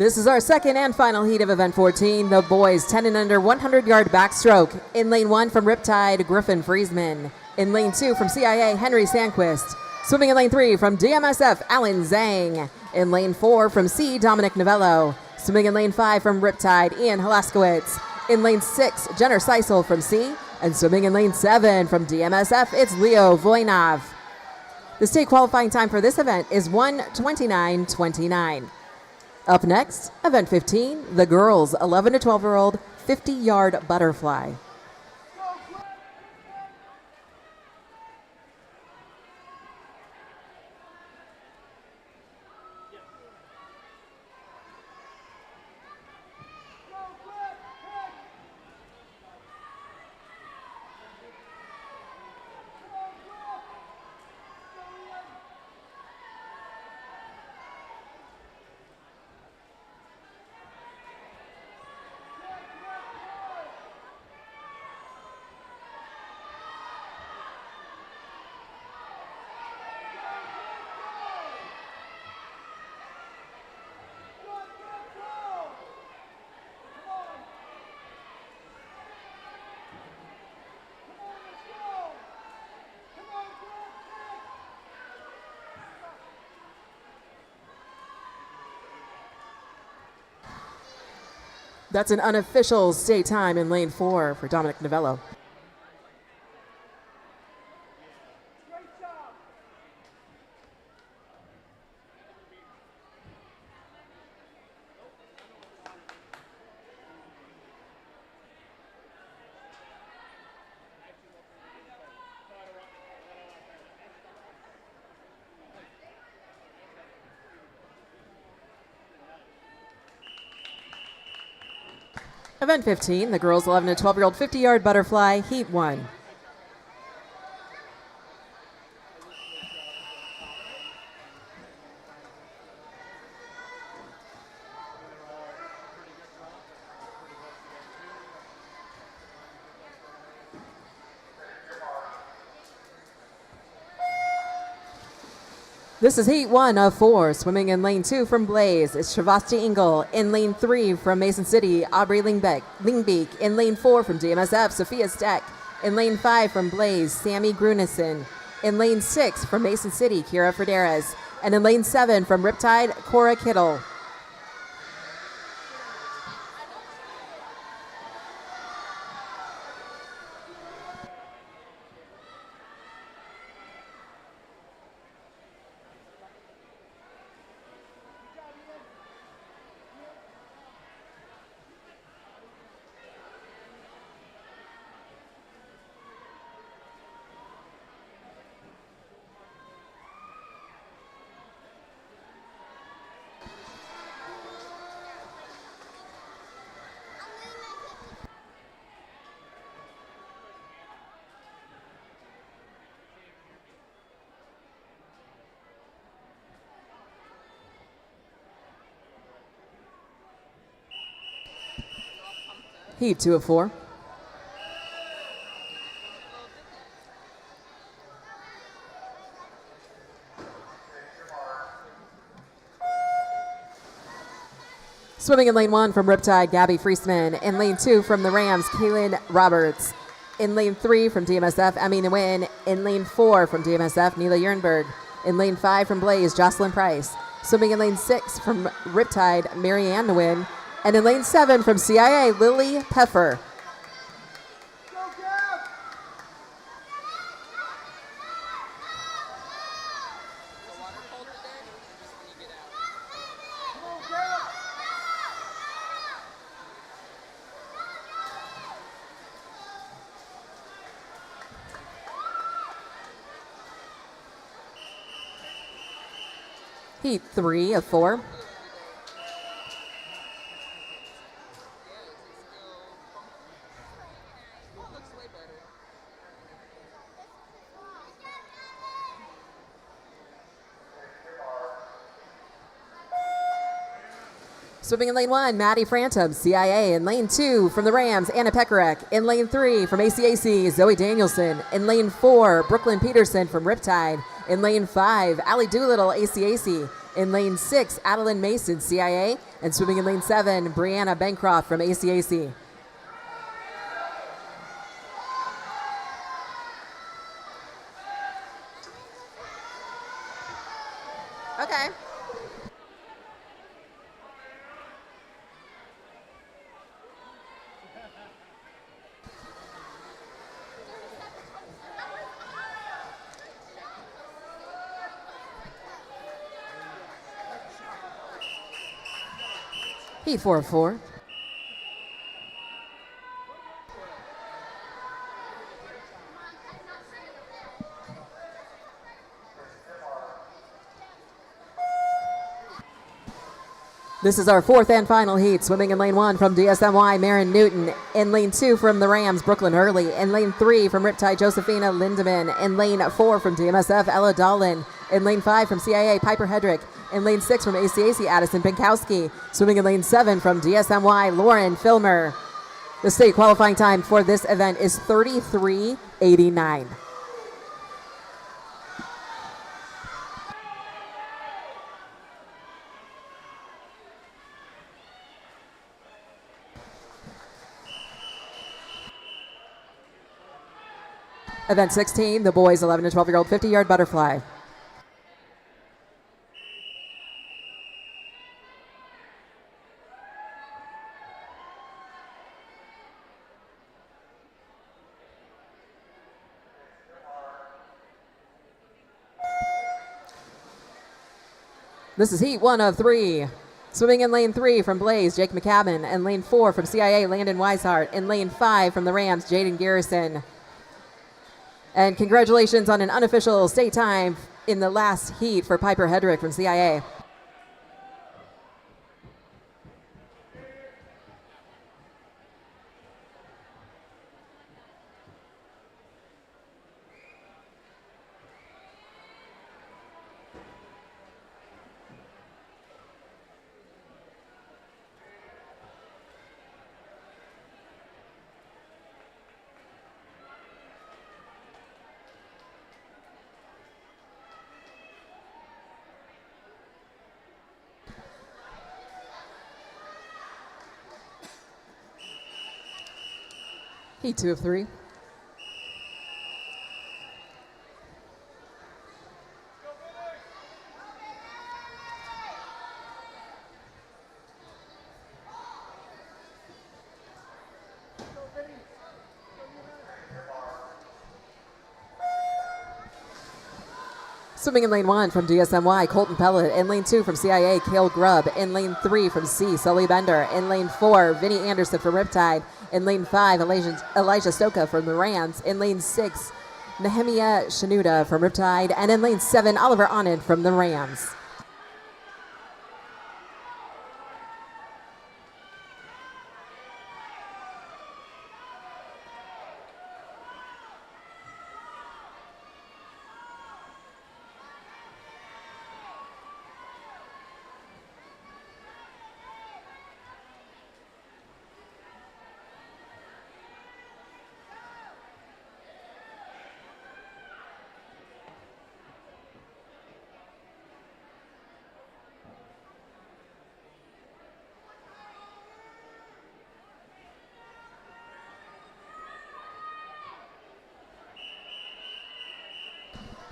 This is our second and final heat of event 14, the boys 10 and under 100-yard backstroke. In lane 1 from Riptide, Griffin Friesman. In lane 2 from CIA, Henry Sandquist. Swimming in lane 3 from DMSF, Alan Zhang. In lane 4 from C, Dominic Novello. Swimming in lane 5 from Riptide, Ian Halaskowitz. In lane 6, Jenner Seisel from C. And swimming in lane 7 from DMSF, it's Leo Voinov. The state qualifying time for this event is 1:29:29. Up next, event 15, the girls 11 to 12-year-old 50-yard butterfly. That's an unofficial state time in lane 4 for Dominic Novello. Event 15, the girls 11 to 12-year-old 50-yard butterfly, heat 1. This is heat 1 of 4. Swimming in lane 2 from Blaze is Shavasti Engel. In lane 3 from Mason City, Aubrey Lingbeek. In lane 4 from DMSF, Sophia Steck. In lane 5 from Blaze, Sammy Grunison. In lane 6 from Mason City, Kira Frederes. And in lane 7 from Riptide, Cora Kittle. Heat 2 of 4. Swimming in lane 1 from Riptide, Gabby Friesman. In lane 2 from the Rams, Kaylin Roberts. In lane 3 from DMSF, Emmy Nguyen. In lane 4 from DMSF, Neela Jernberg. In lane 5 from Blaze, Jocelyn Price. Swimming in lane 6 from Riptide, Marianne Nguyen. And in lane 7 from CIA, Lily Peffer. Heat 3 of 4. Swimming in lane 1, Maddie Phantom, CIA. In lane 2, from the Rams, Anna Pekarek. In lane 3, from ACAC, Zoe Danielson. In lane 4, Brooklyn Peterson from Riptide. In lane 5, Allie Doolittle, ACAC. In lane 6, Adeline Mason, CIA. And swimming in lane 7, Brianna Bancroft from ACAC. Okay. Heat 4-4. This is our fourth and final heat. Swimming in lane 1 from DSMY, Marin Newton. In lane 2 from the Rams, Brooklyn Hurley. In lane 3 from Riptide, Josephina Lindemann. In lane 4 from DMSF, Ella Dolan. In lane 5 from CIA, Piper Hedrick. In lane 6 from ACAC, Addison Pinkowski. Swimming in lane 7 from DSMY, Lauren Filmer. The state qualifying time for this event is 33:89. Event 16, the boys 11 to 12-year-old 50-yard butterfly. This is heat 1 of 3. Swimming in lane 3 from Blaze, Jake McCabbin. And lane 4 from CIA, Landon Weishart. In lane 5 from the Rams, Jaden Garrison. And congratulations on an unofficial state time in the last heat for Piper Hedrick from CIA. Heat 2 of 3. Swimming in lane 1 from DSMY, Colton Pellet. In lane 2 from CIA, Cale Grubb. In lane 3 from C, Sully Bender. In lane 4, Vinny Anderson from Riptide. In lane 5, Elijah Stoka from the Rams. In lane 6, Nehemiah Shanuda from Riptide. And in lane 7, Oliver Anand from the Rams.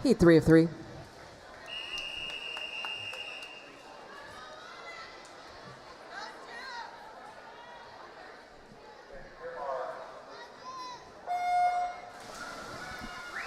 Heat 3 of 3.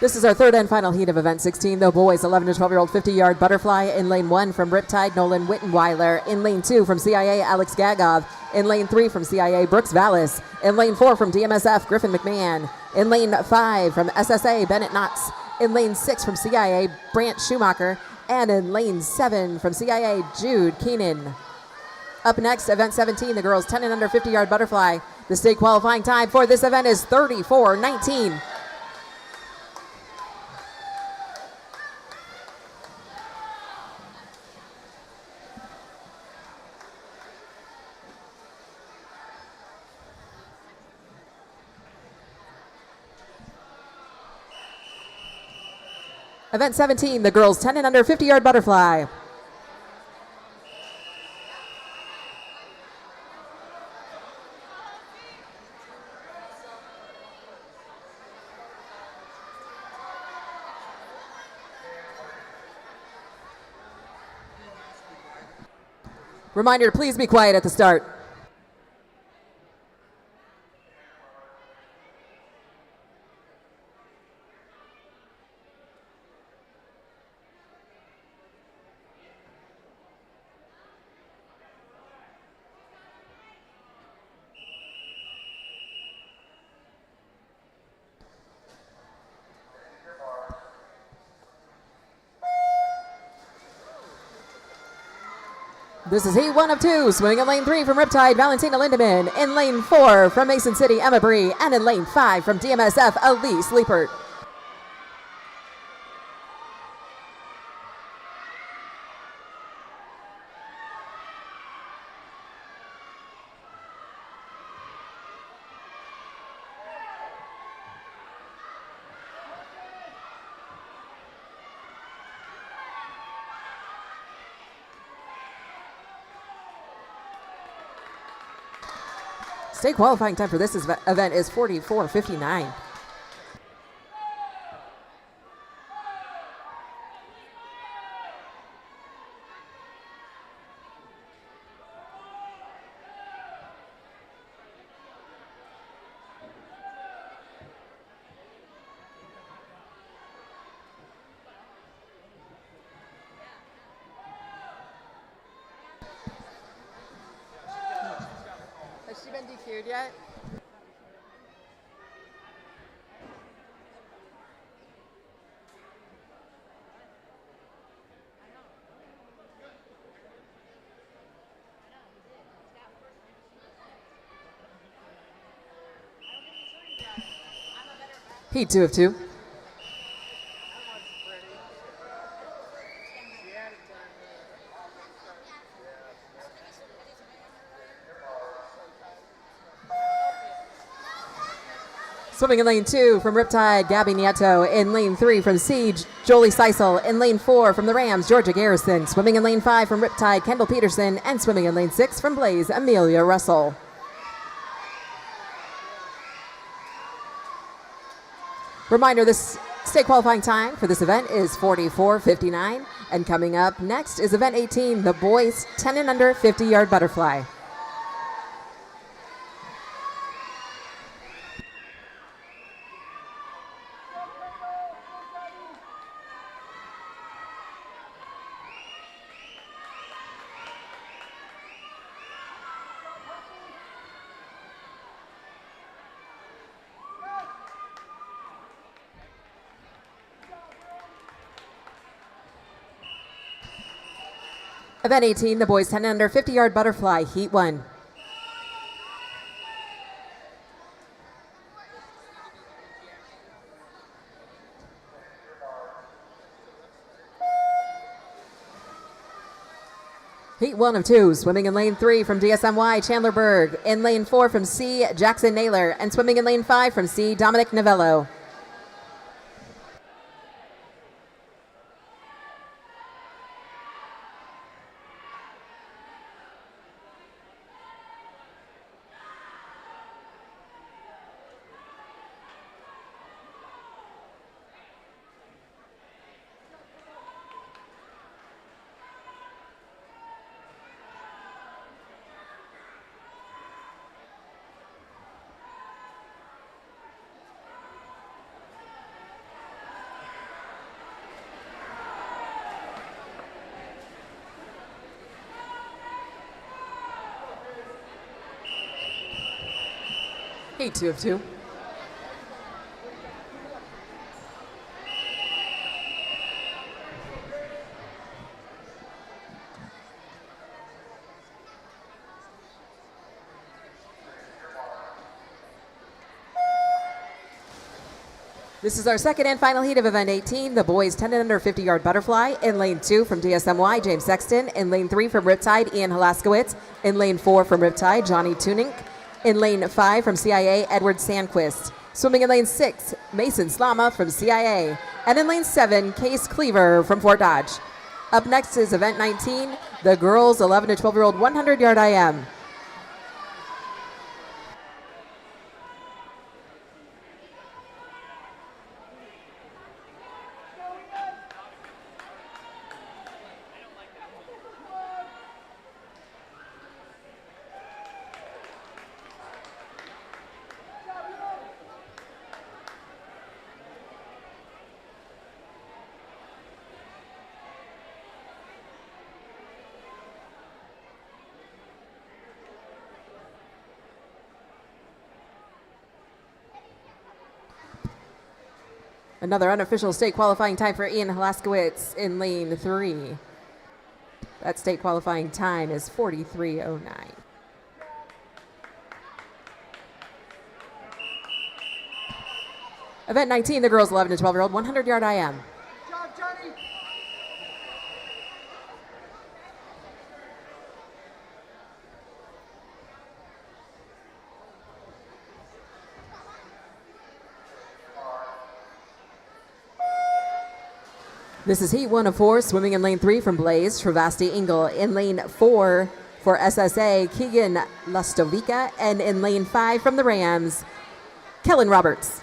This is our third and final heat of event 16. The boys 11 to 12-year-old 50-yard butterfly. In lane 1 from Riptide, Nolan Wittenweiler. In lane 2 from CIA, Alex Gagov. In lane 3 from CIA, Brooks Vallis. In lane 4 from DMSF, Griffin McMahon. In lane 5 from SSA, Bennett Knotts. In lane 6 from CIA, Brant Schumacher. And in lane 7 from CIA, Jude Keenan. Up next, event 17, the girls 10 and under 50-yard butterfly. The state qualifying time for this event is 34:19. Event 17, the girls 10 and under 50-yard butterfly. Reminder to please be quiet at the start. This is heat 1 of 2, swimming in lane 3 from Riptide, Valentina Lindemann. In lane 4 from Mason City, Emma Bree. And in lane 5 from DMSF, Elise Liepert. State qualifying time for this event is 44:59. Has she been DQ'd yet? Heat 2 of 2. Swimming in lane 2 from Riptide, Gabby Nieto. In lane 3 from Siege, Jolie Seisel. In lane 4 from the Rams, Georgia Garrison. Swimming in lane 5 from Riptide, Kendall Peterson. And swimming in lane 6 from Blaze, Amelia Russell. Reminder, this state qualifying time for this event is 44:59. And coming up next is event 18, the boys 10 and under 50-yard butterfly. Event 18, the boys 10 and under 50-yard butterfly, heat 1. Heat 1 of 2, swimming in lane 3 from DSMY, Chandler Berg. In lane 4 from C, Jackson Naylor. And swimming in lane 5 from C, Dominic Novello. Heat 2 of 2. This is our second and final heat of event 18, the boys 10 and under 50-yard butterfly. In lane 2 from DSMY, James Sexton. In lane 3 from Riptide, Ian Halaskowitz. In lane 4 from Riptide, Johnny Tunink. In lane 5 from CIA, Edward Sandquist. Swimming in lane 6, Mason Slama from CIA. And in lane 7, Case Cleaver from Fort Dodge. Up next is event 19, the girls 11 to 12-year-old 100-yard IM. Another unofficial state qualifying time for Ian Halaskowitz in lane 3. That state qualifying time is 43:09. Event 19, the girls 11 to 12-year-old 100-yard IM. Good job, Johnny. This is heat 1 of 4, swimming in lane 3 from Blaze, Travasti Engel. In lane 4 for SSA, Keegan Lustovica. And in lane 5 from the Rams, Kellen Roberts.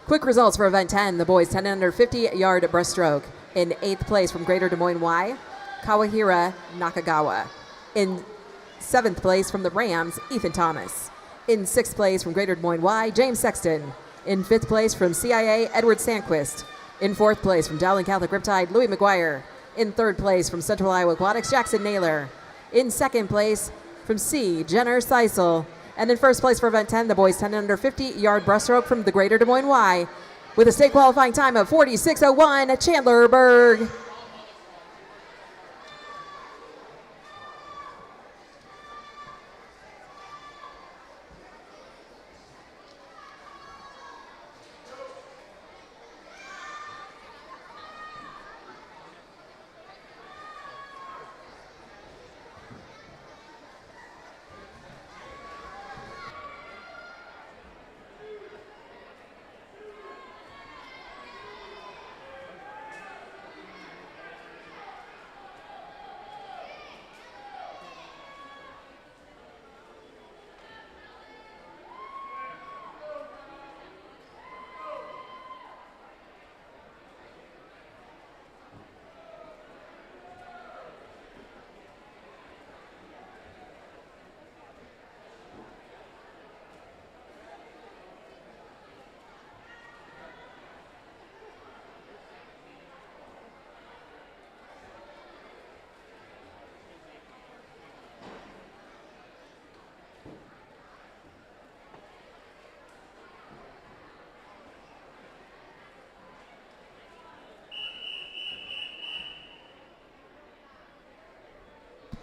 Quick results for event 10, the boys 10 under 50-yard breaststroke. In 8th place from Greater Des Moines Y, Kawahira Nakagawa. In 7th place from the Rams, Ethan Thomas. In 6th place from Greater Des Moines Y, James Sexton. In 5th place from CIA, Edward Sandquist. In 4th place from Dowling Catholic Riptide, Louis McGuire. In 3rd place from Central Iowa Aquatics, Jackson Naylor. In 2nd place from C, Jenner Seisel. And in 1st place for event 10, the boys 10 under 50-yard breaststroke from the Greater Des Moines Y with a state qualifying time of 46:01, Chandler Berg.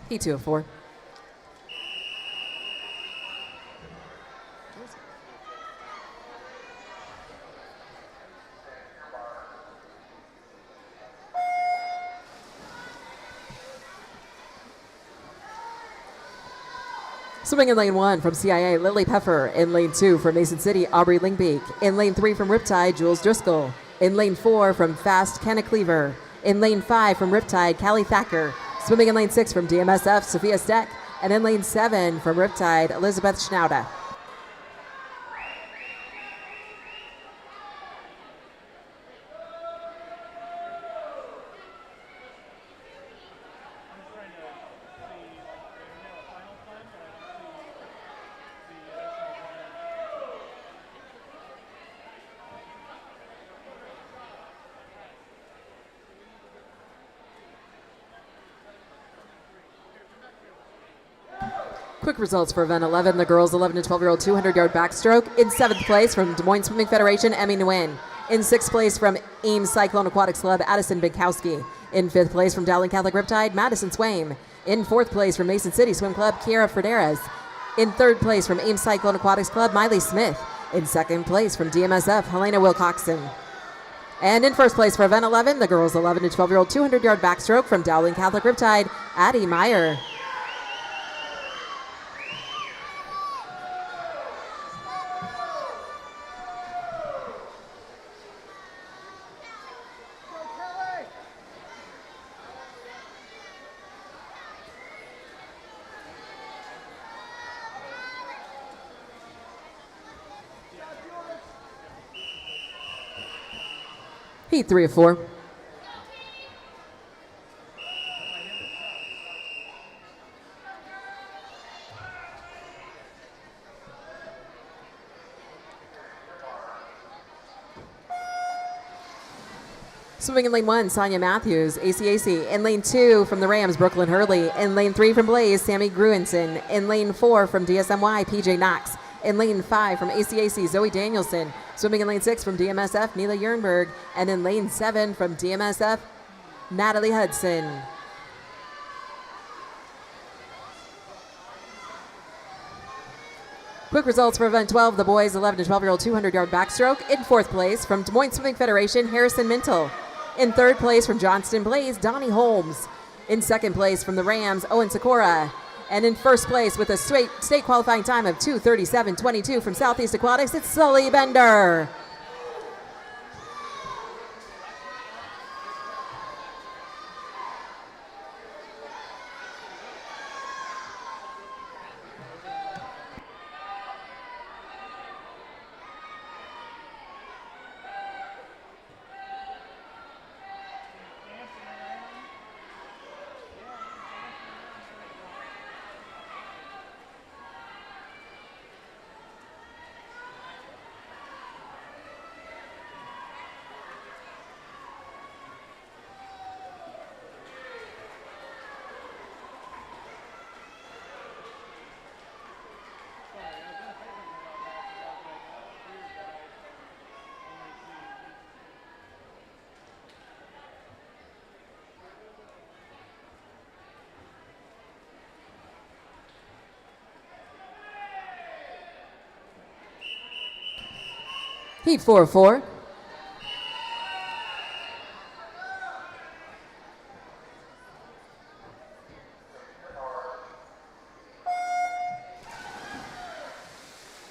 Heat 2 of 4. Swimming in lane 1 from CIA, Lily Peffer. In lane 2 from Mason City, Aubrey Lingbeek. In lane 3 from Riptide, Jules Driscoll. In lane 4 from Fast, Kenna Cleaver. In lane 5 from Riptide, Callie Thacker. Swimming in lane 6 from DMSF, Sophia Steck. And in lane 7 from Riptide, Elizabeth Schnauda. Quick results for event 11, the girls 11 to 12-year-old 200-yard backstroke. In 7th place from Des Moines Swimming Federation, Emmy Nguyen. In 6th place from Ames Cyclone Aquatics Club, Addison Binkowski. In 5th place from Dowling Catholic Riptide, Madison Swaim. In 4th place from Mason City Swim Club, Kiera Frederes. In 3rd place from Ames Cyclone Aquatics Club, Miley Smith. In 2nd place from DMSF, Helena Wilcoxon. And in 1st place for event 11, the girls 11 to 12-year-old 200-yard backstroke from Dowling Catholic Riptide, Addie Meyer. Heat 3 of 4. Swimming in lane 1, Sonia Matthews, ACAC. In lane 2 from the Rams, Brooklyn Hurley. In lane 3 from Blaze, Sammy Gruenson. In lane 4 from DSMY, PJ Knox. In lane 5 from ACAC, Zoe Danielson. Swimming in lane 6 from DMSF, Neela Jernberg. And in lane 7 from DMSF, Natalie Hudson. Quick results for event 12, the boys 11 to 12-year-old 200-yard backstroke. In 4th place from Des Moines Swimming Federation, Harrison Mintle. In 3rd place from Johnston Blaze, Donnie Holmes. In 2nd place from the Rams, Owen Sikora. And in 1st place with a state qualifying time of 2:37.22 from Southeast Aquatics, it's Sully Bender. Heat 4-4.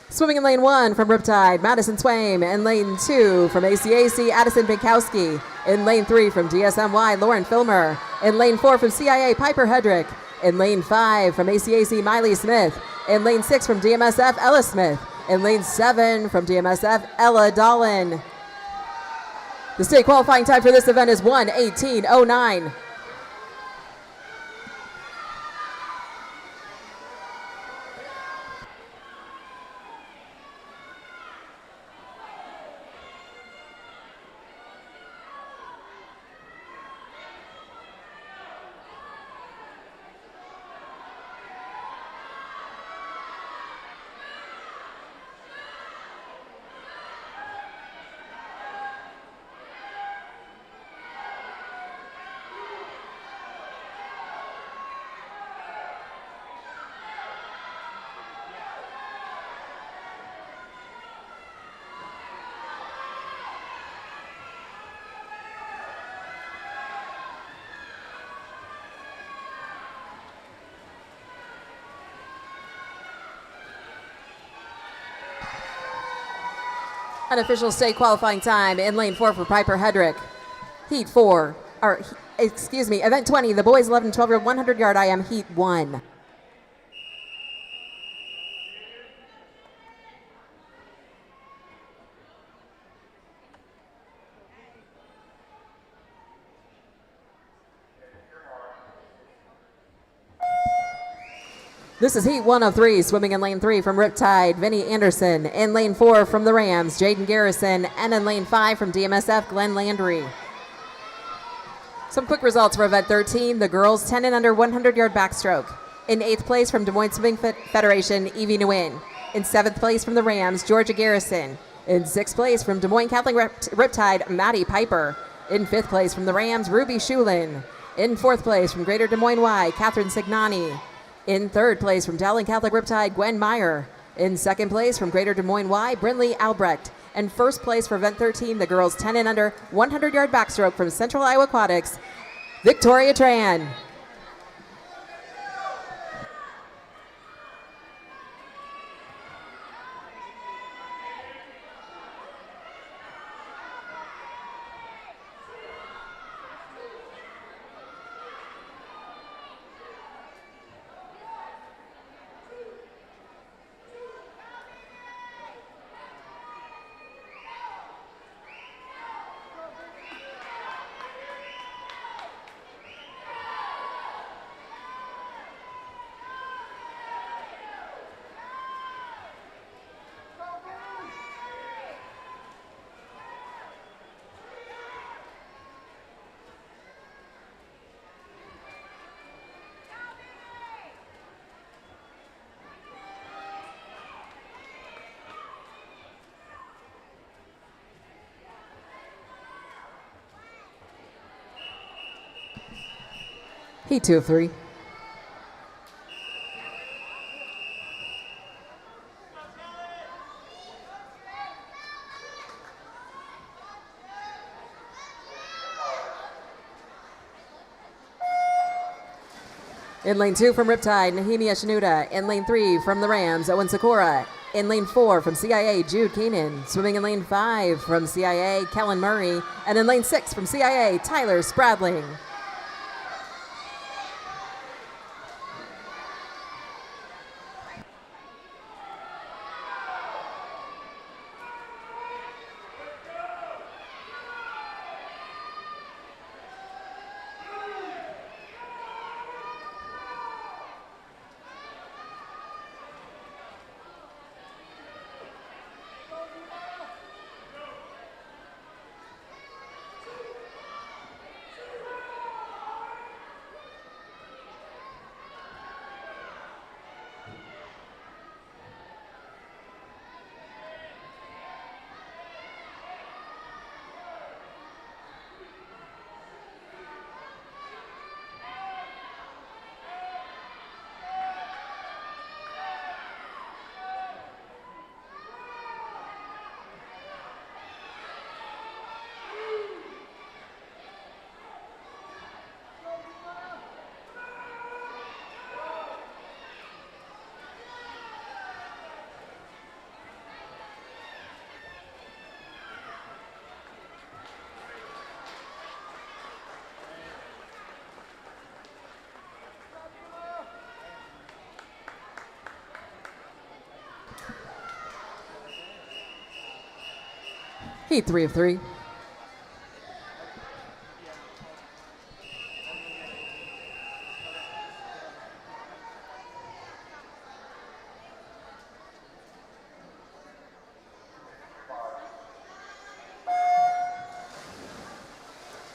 Swimming in lane 1 from Riptide, Madison Swaim. In lane 2 from ACAC, Addison Binkowski. In lane 3 from DSMY, Lauren Filmer. In lane 4 from CIA, Piper Hedrick. In lane 5 from ACAC, Miley Smith. In lane 6 from DMSF, Ella Smith. In lane 7 from DMSF, Ella Dolan. The state qualifying time for this event is 1:18:09. Unofficial state qualifying time in lane 4 for Piper Hedrick. Heat 4, event 20, the boys 11 and 12-year-old 100-yard IM, Heat 1. This is Heat 1 of 3, swimming in lane 3 from Riptide, Vinny Anderson. In lane 4 from the Rams, Jaden Garrison. And in lane 5 from DMSF, Glenn Landry. Some quick results for event 13, the girls 10 and under 100-yard backstroke. In 8th place from Des Moines Swimming Federation, Evie Nguyen. In 7th place from the Rams, Georgia Garrison. In 6th place from Des Moines Catholic Riptide, Maddie Piper. In 5th place from the Rams, Ruby Shulin. In 4th place from Greater Des Moines Y, Catherine Signani. In 3rd place from Dowling Catholic Riptide, Gwen Meyer. In 2nd place from Greater Des Moines Y, Brinley Albrecht. And 1st place for event 13, the girls 10 and under 100-yard backstroke from Central Iowa Aquatics, Victoria Tran. Heat 2 of 3. In lane 2 from Riptide, Nahimi Ashinuda. In lane 3 from the Rams, Owen Sakura. In lane 4 from CIA, Jude Keenan. Swimming in lane 5 from CIA, Kellen Murray. And in lane 6 from CIA, Tyler Spradling. Heat 3 of 3.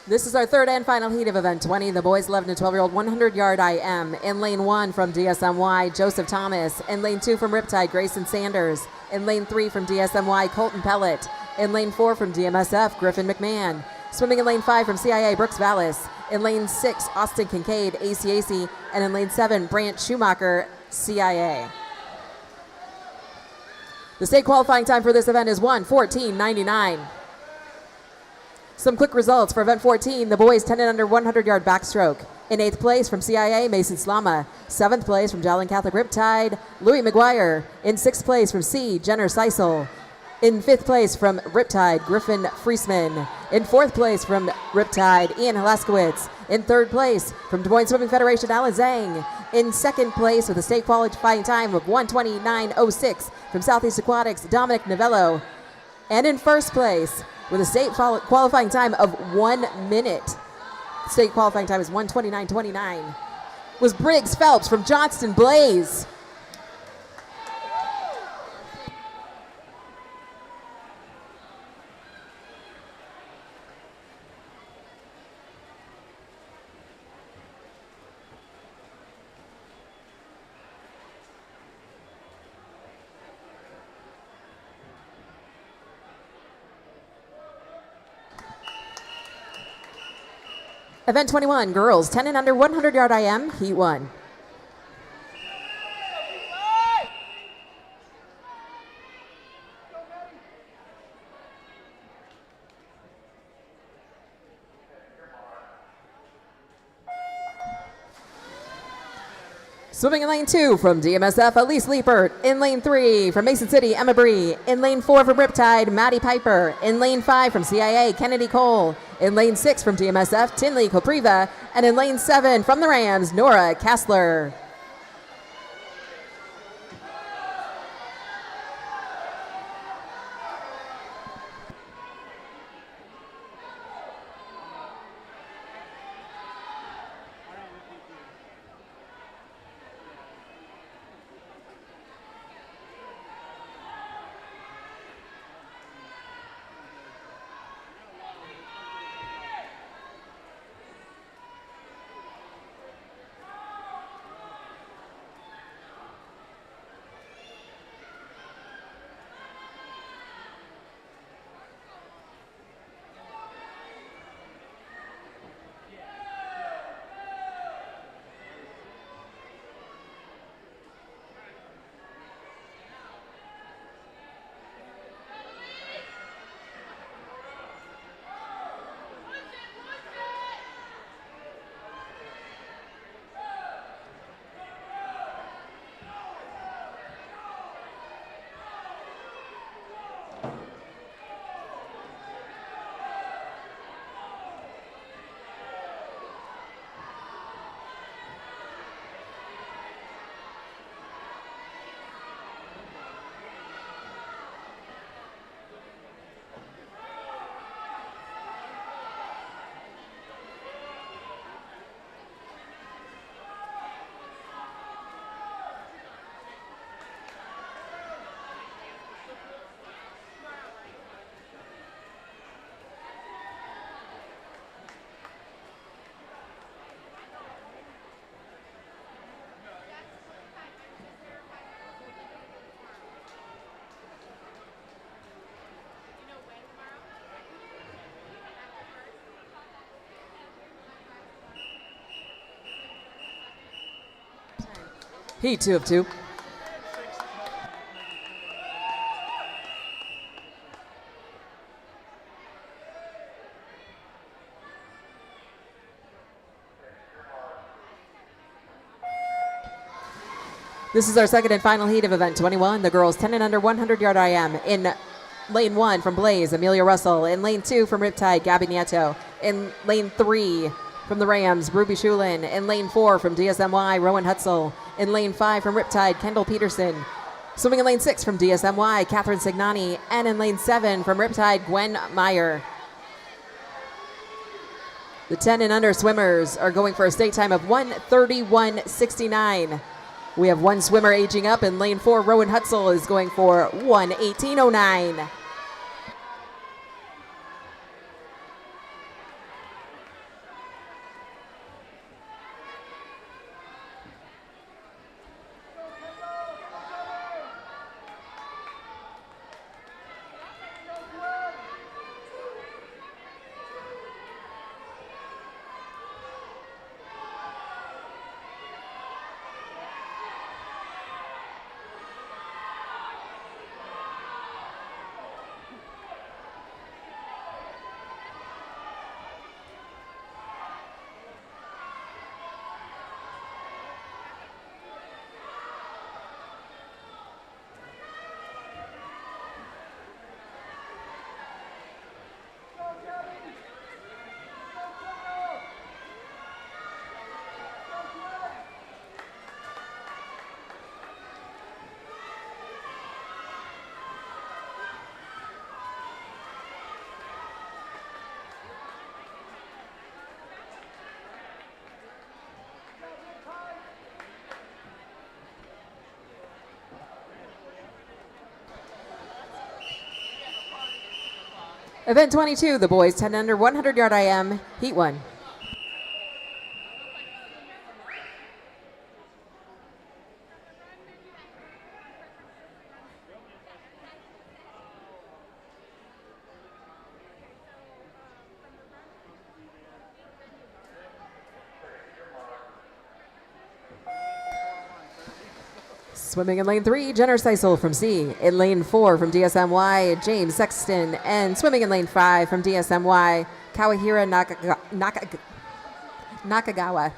This is our third and final heat of event 20, the boys 11 to 12-year-old 100-yard IM. In lane 1 from DSMY, Joseph Thomas. In lane 2 from Riptide, Grayson Sanders. In lane 3 from DSMY, Colton Pellet. In lane 4 from DMSF, Griffin McMahon. Swimming in lane 5 from CIA, Brooks Vallis. In lane 6, Austin Kincaid, ACAC. And in lane 7, Brant Schumacher, CIA. The state qualifying time for this event is 1:14.99. Some quick results for event 14, the boys 10 and under 100-yard backstroke. In 8th place from CIA, Mason Slama. 7th place from Jolin Catholic Riptide, Louis McGuire. In 6th place from C, Jenner Seisel. In 5th place from Riptide, Griffin Friesman. In 4th place from Riptide, Ian Halaskowitz. In 3rd place from Des Moines Swimming Federation, Alan Zhang. In 2nd place with a state qualifying time of 1:29.06 from Southeast Aquatics, Dominic Novello. And in 1st place with a state qualifying time of 1 minute. State qualifying time is 1:29.29. Was Briggs Phelps from Johnston Blaze. Event 21, girls 10 and under 100-yard IM, Heat 1. Swimming in lane 2 from DMSF, Elise Liepert. In lane 3 from Mason City, Emma Bree. In lane 4 from Riptide, Maddie Piper. In lane 5 from CIA, Kennedy Cole. In lane 6 from DMSF, Tinley Kopriva. And in lane 7 from the Rams, Nora Kassler. Heat 2 of 2. This is our second and final heat of event 21. The girls 10 and under 100-yard IM. In lane 1 from Blaze, Amelia Russell. In lane 2 from Riptide, Gabby Nieto. In lane 3 from the Rams, Ruby Shulin. In lane 4 from DSMY, Rowan Hutzel. In lane 5 from Riptide, Kendall Peterson. Swimming in lane 6 from DSMY, Catherine Signani. And in lane 7 from Riptide, Gwen Meyer. The 10 and under swimmers are going for a state time of 1:31.69. We have one swimmer aging up in lane 4. Rowan Hutzel is going for 1:18.09. Event 22, the boys 10 under 100-yard IM, Heat 1. Swimming in lane 3, Jenner Seisel from C. In lane 4 from DSMY, James Sexton. And swimming in lane 5 from DSMY, Kawahira Nakagawa.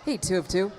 Heat 2 of 2.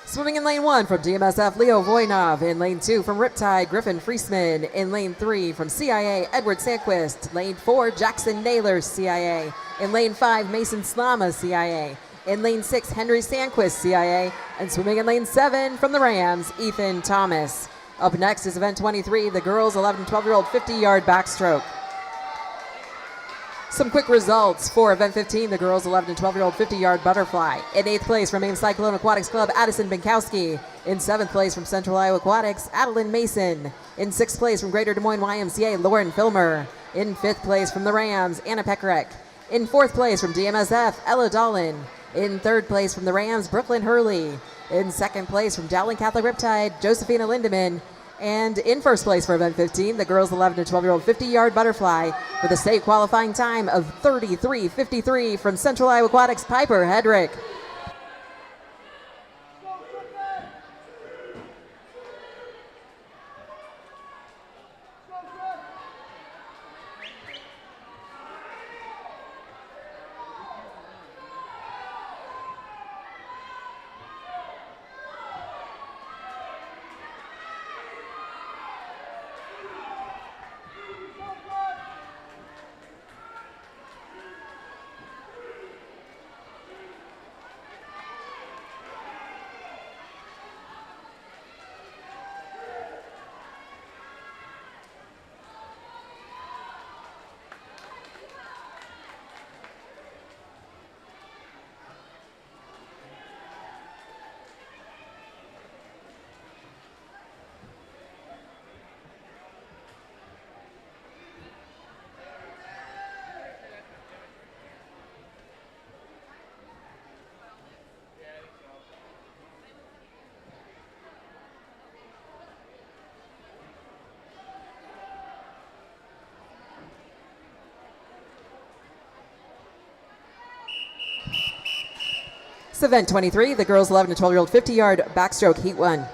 Swimming in lane 1 from DMSF, Leo Voinov. In lane 2 from Riptide, Griffin Friesman. In lane 3 from CIA, Edward Sandquist. Lane 4, Jackson Naylor, CIA. In lane 5, Mason Slama, CIA. In lane 6, Henry Sandquist, CIA. And swimming in lane 7 from the Rams, Ethan Thomas. Up next is event 23, the girls 11 and 12-year-old 50-yard backstroke. Some quick results for event 15, the girls 11 and 12-year-old 50-yard butterfly. In 8th place from Ames Cyclone Aquatics Club, Addison Binkowski. In 7th place from Central Iowa Aquatics, Adeline Mason. In 6th place from Greater Des Moines YMCA, Lauren Filmer. In 5th place from the Rams, Anna Pekarek. In 4th place from DMSF, Ella Dolan. In 3rd place from the Rams, Brooklyn Hurley. In 2nd place from Dowling Catholic Riptide, Josephina Lindemann. And in 1st place for event 15, the girls 11 to 12-year-old 50-yard butterfly with a state qualifying time of 33:53 from Central Iowa Aquatics, Piper Hedrick. It's event 23, the girls 11 to 12-year-old 50-yard backstroke heat 1.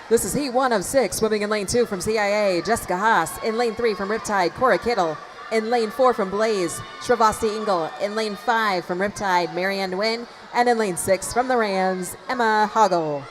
This is heat 1 of 6, swimming in lane 2 from CIA, Jessica Haas. In lane 3 from Riptide, Cora Kittle. In lane 4 from Blaze, Shravasti Ingle. In lane 5 from Riptide, Marianne Nguyen. And in lane 6 from the Rams, Emma Hoggle.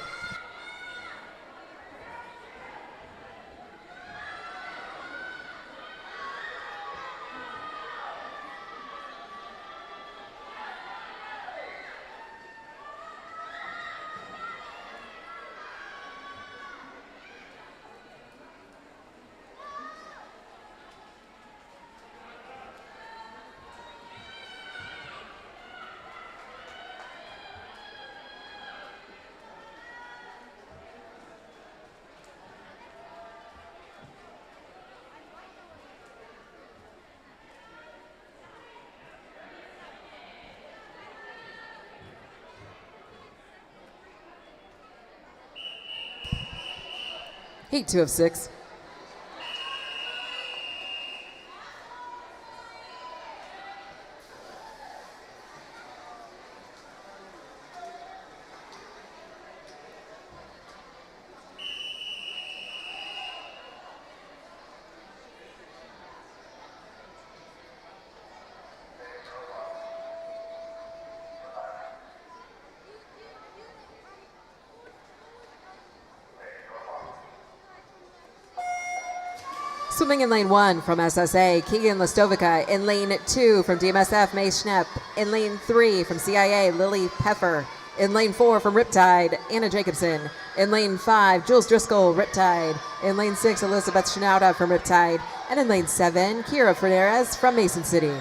Heat 2 of 6. Swimming in lane 1 from SSA, Keegan Listovica. In lane 2 from DMSF, May Schnepp. In lane 3 from CIA, Lily Peffer. In lane 4 from Riptide, Anna Jacobson. In lane 5, Jules Driscoll, Riptide. In lane 6, Elizabeth Schnauda from Riptide. And in lane 7, Kira Fernandez from Mason City.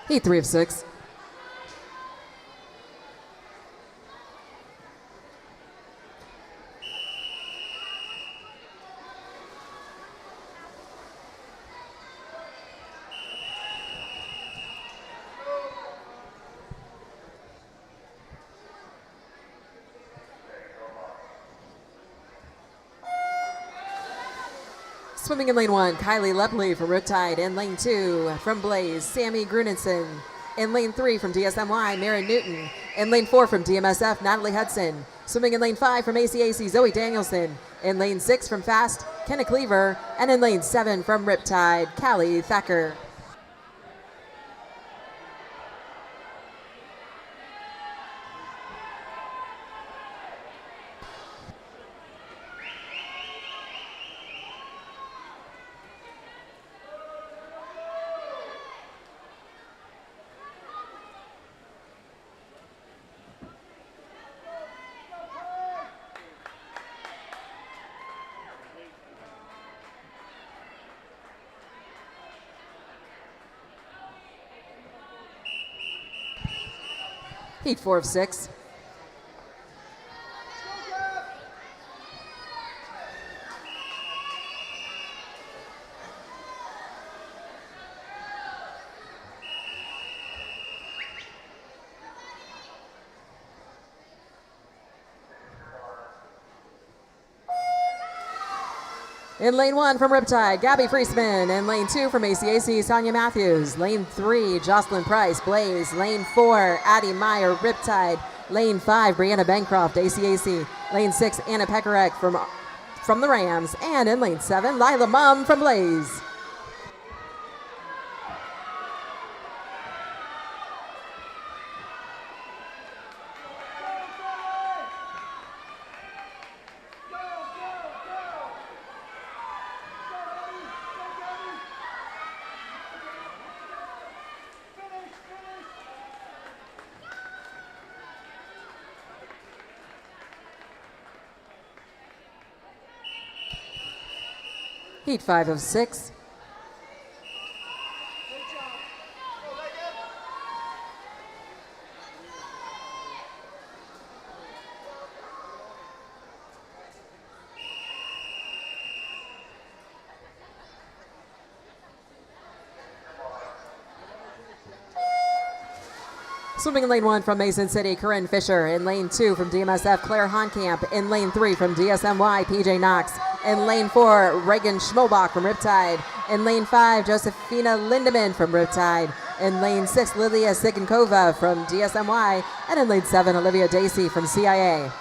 Heat 3 of 6. Swimming in lane 1, Kylie Lepley from Riptide. In lane 2, from Blaze, Sammy Grunenson. In lane 3, from DSMY, Maren Newton. In lane 4, from DMSF, Natalie Hudson. Swimming in lane 5, from ACAC, Zoe Danielson. In lane 6, from Fast, Kenna Cleaver. And in lane 7, from Riptide, Callie Thacker. Heat 4 of 6. In lane 1 from Riptide, Gabby Friesman. In lane 2 from ACAC, Sonia Matthews. Lane 3, Jocelyn Price, Blaze. Lane 4, Addie Meyer, Riptide. Lane 5, Brianna Bancroft, ACAC. Lane 6, Anna Pekarek from the Rams. And in lane 7, Lila Mum from Blaze. Heat 5 of 6. Swimming in lane 1 from Mason City, Corinne Fisher. In lane 2 from DMSF, Claire Honkamp. In lane 3 from DSMY, PJ Knox. In lane 4, Reagan Schmobach from Riptide. In lane 5, Josefina Lindemann from Riptide. In lane 6, Lilia Sikankova from DSMY. And in lane 7, Olivia Dacey from CIA.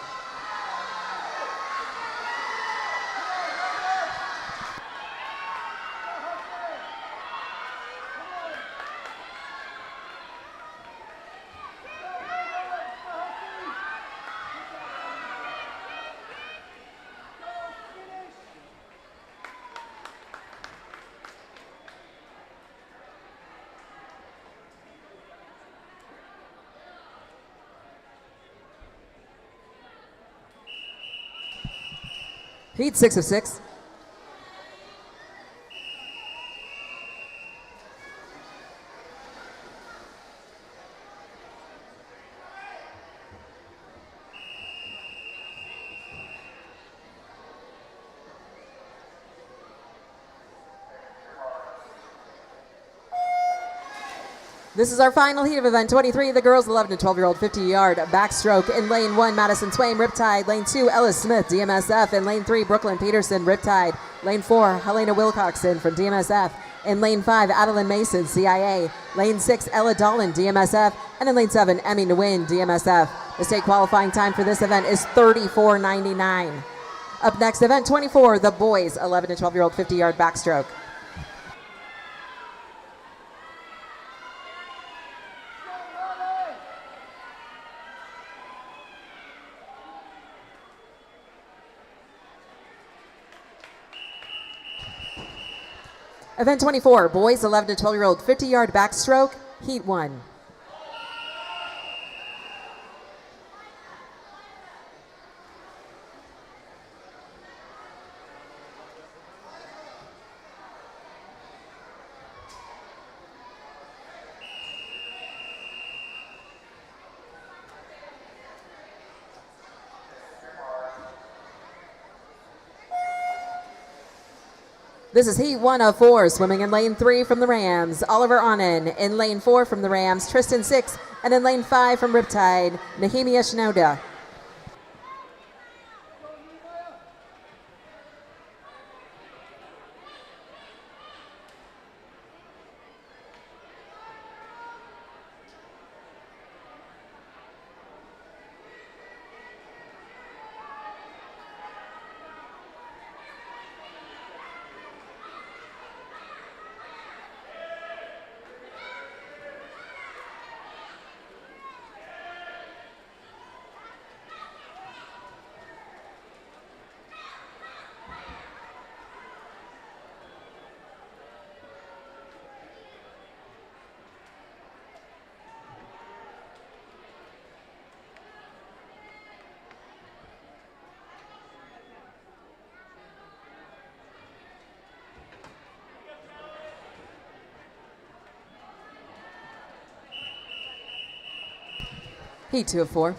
Heat 6 of 6. This is our final heat of event 23. The girls 11 to 12-year-old 50-yard backstroke. In lane 1, Madison Swain, Riptide. Lane 2, Ellis Smith, DMSF. In lane 3, Brooklyn Peterson, Riptide. Lane 4, Helena Wilcoxon from DMSF. In lane 5, Adeline Mason, CIA. Lane 6, Ella Dolan, DMSF. And in lane 7, Emmy Nguyen, DMSF. The state qualifying time for this event is 34:99. Up next, event 24, the boys 11 to 12-year-old 50-yard backstroke. Event 24, boys 11 to 12-year-old 50-yard backstroke, heat 1. This is heat 1 of 4, swimming in lane 3 from the Rams, Oliver Onen. In lane 4 from the Rams, Tristan Six. And in lane 5 from Riptide, Nehemia Schnauda. Heat 2 of 4.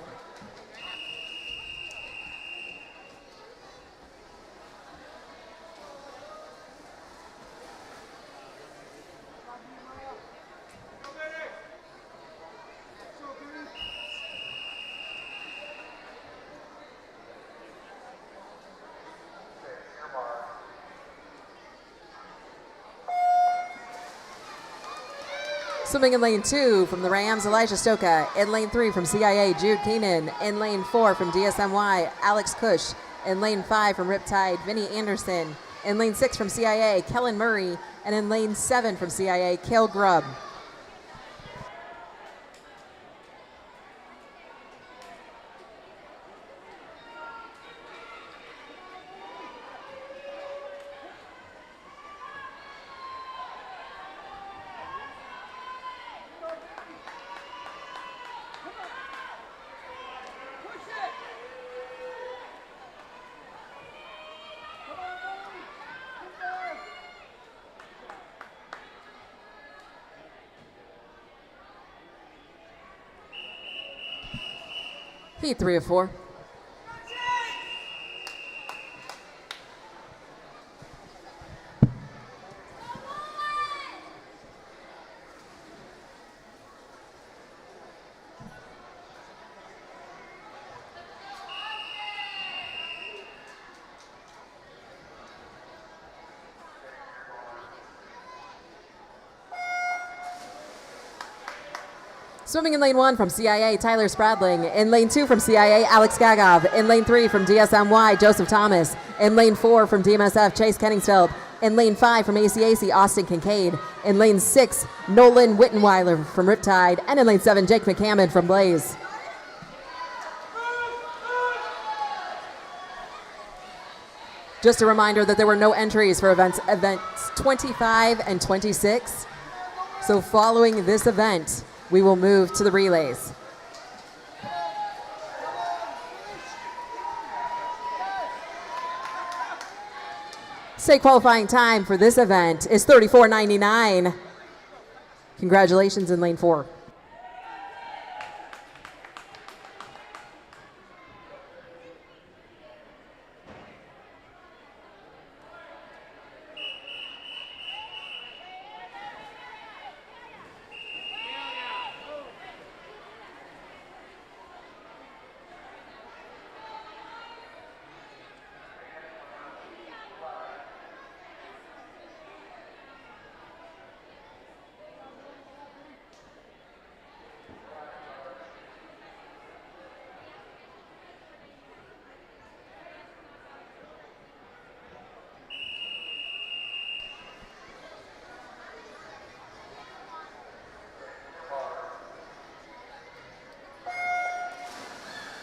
Swimming in lane 2 from the Rams, Elijah Stoka. In lane 3 from CIA, Jude Keenan. In lane 4 from DSMY, Alex Cush. In lane 5 from Riptide, Vinny Anderson. In lane 6 from CIA, Kellen Murray. And in lane 7 from CIA, Cale Grubb. Heat 3 of 4. Swimming in lane 1 from CIA, Tyler Spradling. In lane 2 from CIA, Alex Gagov. In lane 3 from DSMY, Joseph Thomas. In lane 4 from DMSF, Chase Kenningsfeld. In lane 5 from ACAC, Austin Kincaid. In lane 6, Nolan Wittenweiler from Riptide. And in lane 7, Jake McCammon from Blaze. Just a reminder that there were no entries for events 25 and 26. So following this event, we will move to the relays. State qualifying time for this event is 34:99. Congratulations in lane 4.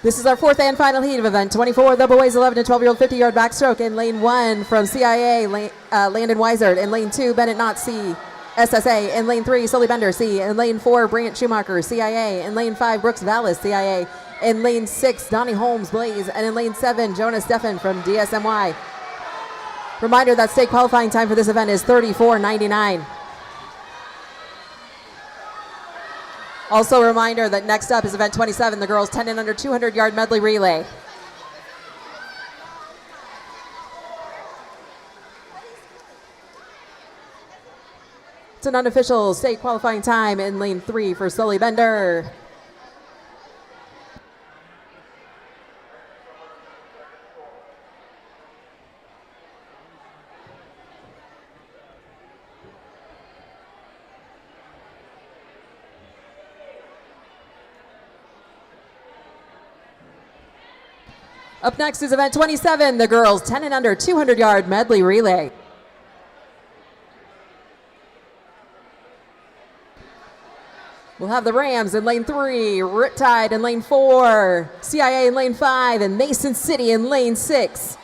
This is our fourth and final heat of event 24. The boys 11 to 12-year-old 50-yard backstroke in lane 1 from CIA, Landon Weisert. In lane 2, Bennett Knott, C, SSA. In lane 3, Sully Bender, C. In lane 4, Bryant Schumacher, CIA. In lane 5, Brooks Vallis, CIA. In lane 6, Donnie Holmes, Blaze. And in lane 7, Jonas Steffen from DSMY. Reminder that state qualifying time for this event is 34:99. Also a reminder that next up is event 27, the girls 10 and under 200-yard medley relay. It's an unofficial state qualifying time in lane 3 for Sully Bender. Up next is event 27, the girls 10 and under 200-yard medley relay. We'll have the Rams in lane 3, Riptide in lane 4, CIA in lane 5, and Mason City in lane 6.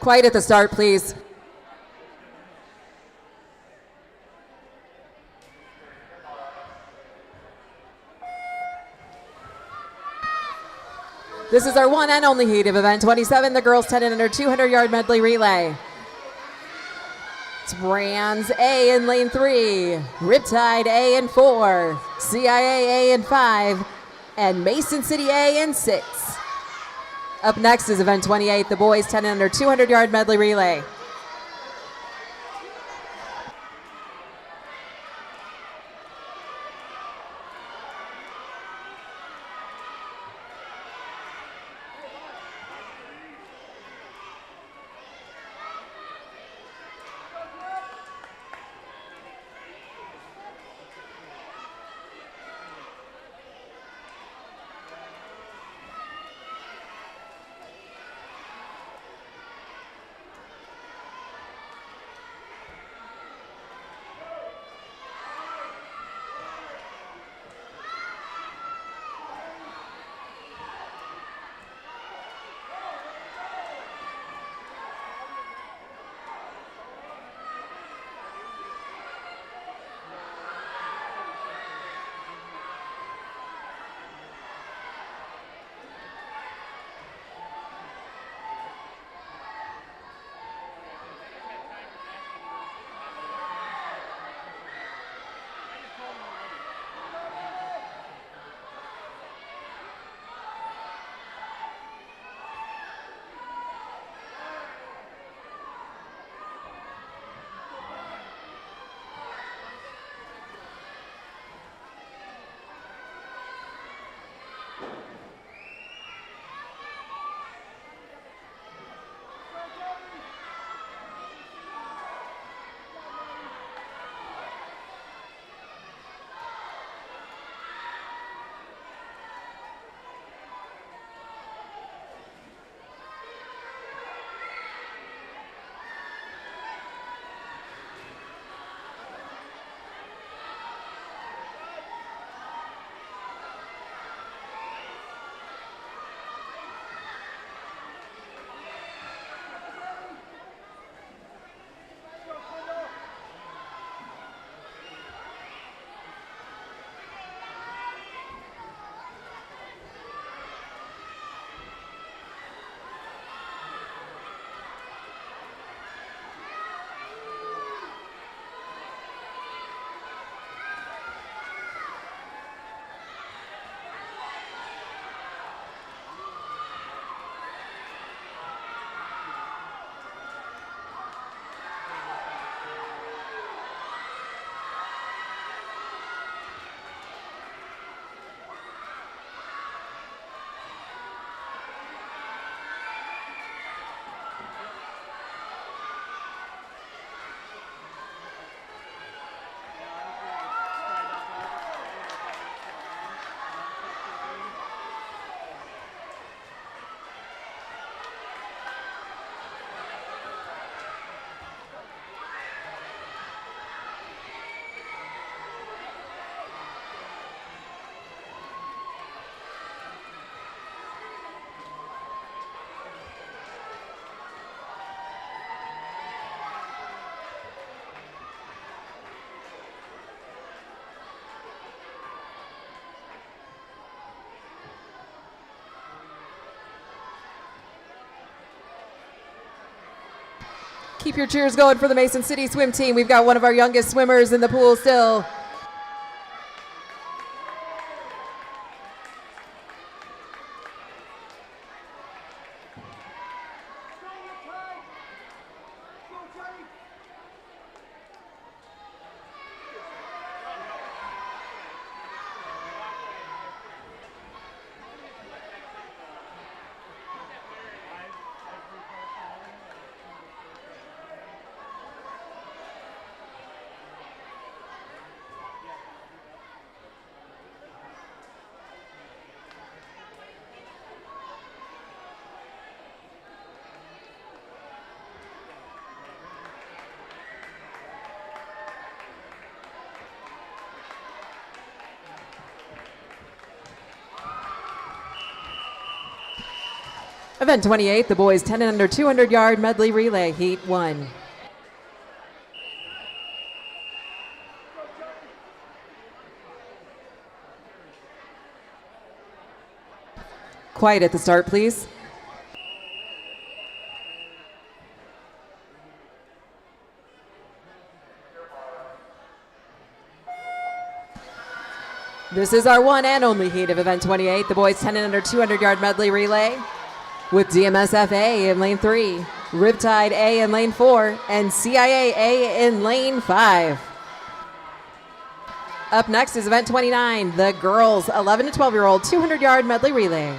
Quiet at the start, please. This is our one and only heat of event 27, the girls 10 and under 200-yard medley relay. It's Rams A in lane 3, Riptide A in 4, CIA A in 5, and Mason City A in 6. Up next is event 28, the boys 10 and under 200-yard medley relay. Keep your cheers going for the Mason City swim team. We've got one of our youngest swimmers in the pool still. Event 28, the boys 10 and under 200-yard medley relay, heat 1. Quiet at the start, please. This is our one and only heat of event 28, the boys 10 and under 200-yard medley relay, with DMSF A in lane 3, Riptide A in lane 4, and CIA A in lane 5. Up next is event 29, the girls 11 to 12-year-old 200-yard medley relay.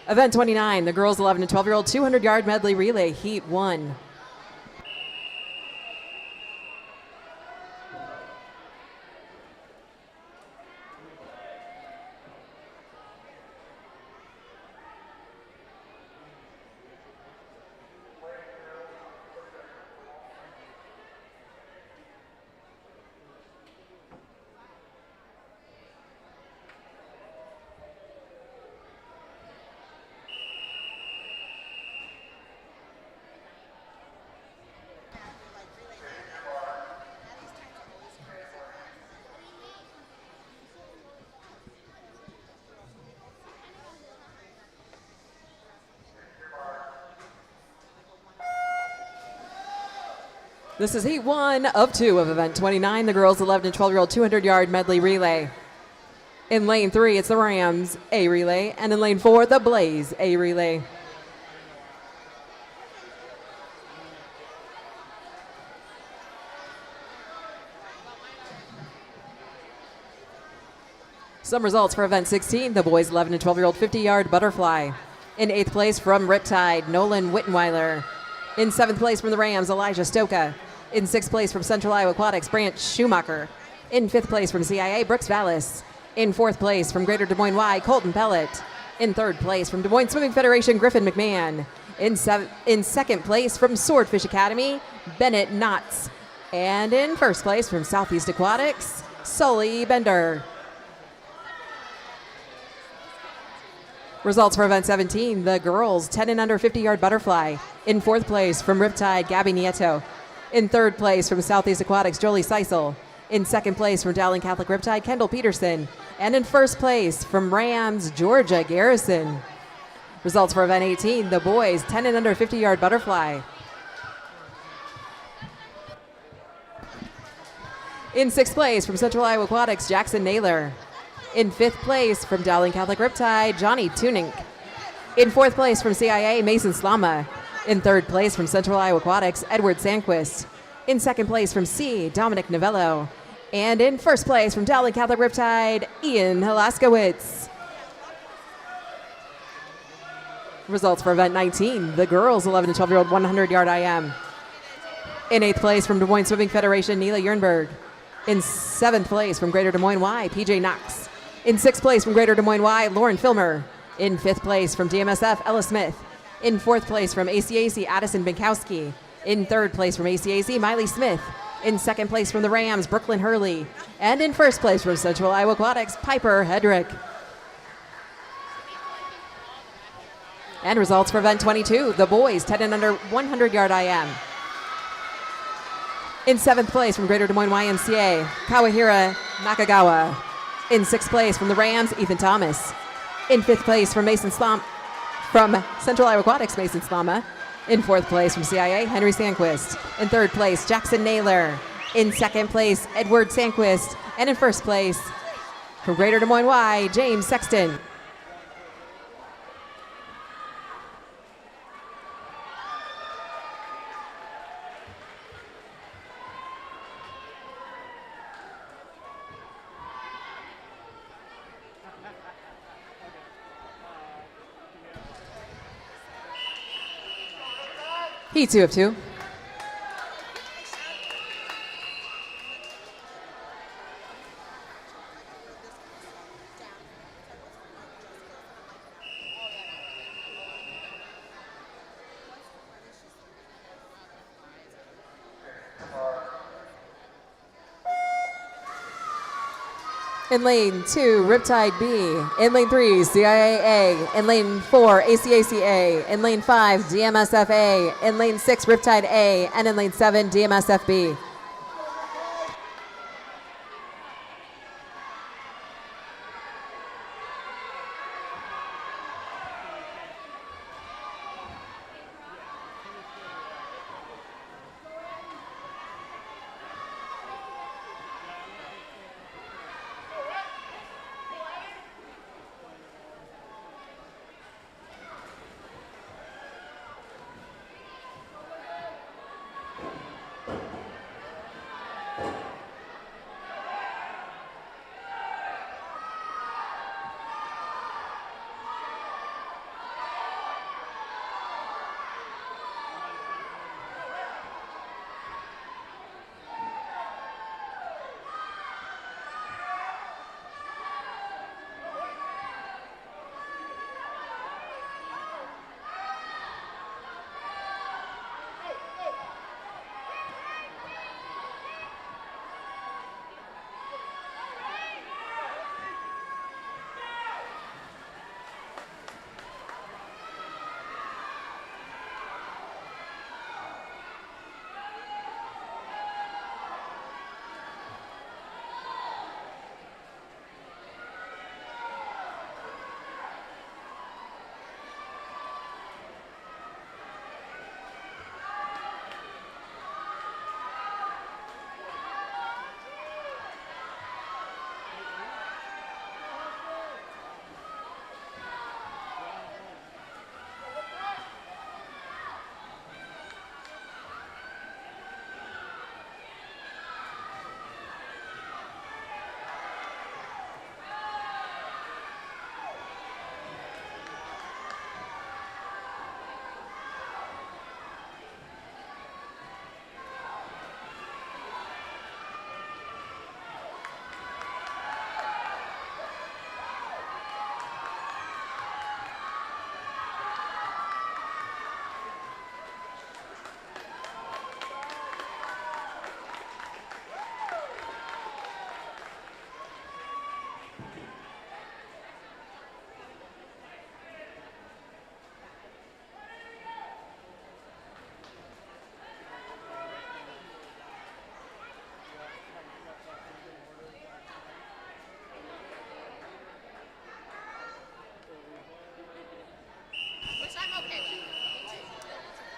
Event 29, the girls 11 to 12-year-old 200-yard medley relay, heat 1. This is heat 1 of 2 of event 29, the girls 11 to 12-year-old 200-yard medley relay. In lane 3, it's the Rams A relay, and in lane 4, the Blaze A relay. Some results for event 16, the boys 11 to 12-year-old 50-yard butterfly. In 8th place from Riptide, Nolan Wittenweiler. In 7th place from the Rams, Elijah Stoka. In 6th place from Central Iowa Aquatics, Brant Schumacher. In 5th place from CIA, Brooks Vallis. In 4th place from Greater Des Moines Y, Colton Pellet. In 3rd place from Des Moines Swimming Federation, Griffin McMahon. In 2nd place from Swordfish Academy, Bennett Knotts. And in 1st place from Southeast Aquatics, Sully Bender. Results for event 17, the girls 10 and under 50-yard butterfly. In 4th place from Riptide, Gabby Nieto. In 3rd place from Southeast Aquatics, Jolie Seisel. In 2nd place from Dowling Catholic Riptide, Kendall Peterson. And in 1st place from Rams, Georgia Garrison. Results for event 18, the boys 10 and under 50-yard butterfly. In 6th place from Central Iowa Aquatics, Jackson Naylor. In 5th place from Dowling Catholic Riptide, Johnny Tunink. In 4th place from CIA, Mason Slama. In 3rd place from Central Iowa Aquatics, Edward Sandquist. In 2nd place from C, Dominic Novello. And in 1st place from Dowling Catholic Riptide, Ian Halaskowitz. Results for event 19, the girls 11 to 12-year-old 100-yard IM. In 8th place from Des Moines Swimming Federation, Neela Jernberg. In 7th place from Greater Des Moines Y, PJ Knox. In 6th place from Greater Des Moines Y, Lauren Filmer. In 5th place from DMSF, Ella Smith. In 4th place from ACAC, Addison Binkowski. In 3rd place from ACAC, Miley Smith. In 2nd place from the Rams, Brooklyn Hurley. And in 1st place from Central Iowa Aquatics, Piper Hedrick. And results for event 22, the boys 10 and under 100-yard IM. In 7th place from Greater Des Moines YMCA, Kawahira Nakagawa. In 6th place from the Rams, Ethan Thomas. In 5th place from from Central Iowa Aquatics, Mason Slama. In 4th place from CIA, Henry Sandquist. In 3rd place, Jackson Naylor. In 2nd place, Edward Sandquist. And in 1st place, from Greater Des Moines Y, James Sexton. Heat 2 of 2. In lane 2, Riptide B. In lane 3, CIA A. In lane 4, ACAC A. In lane 5, DMSF A. In lane 6, Riptide A. And in lane 7, DMSF B.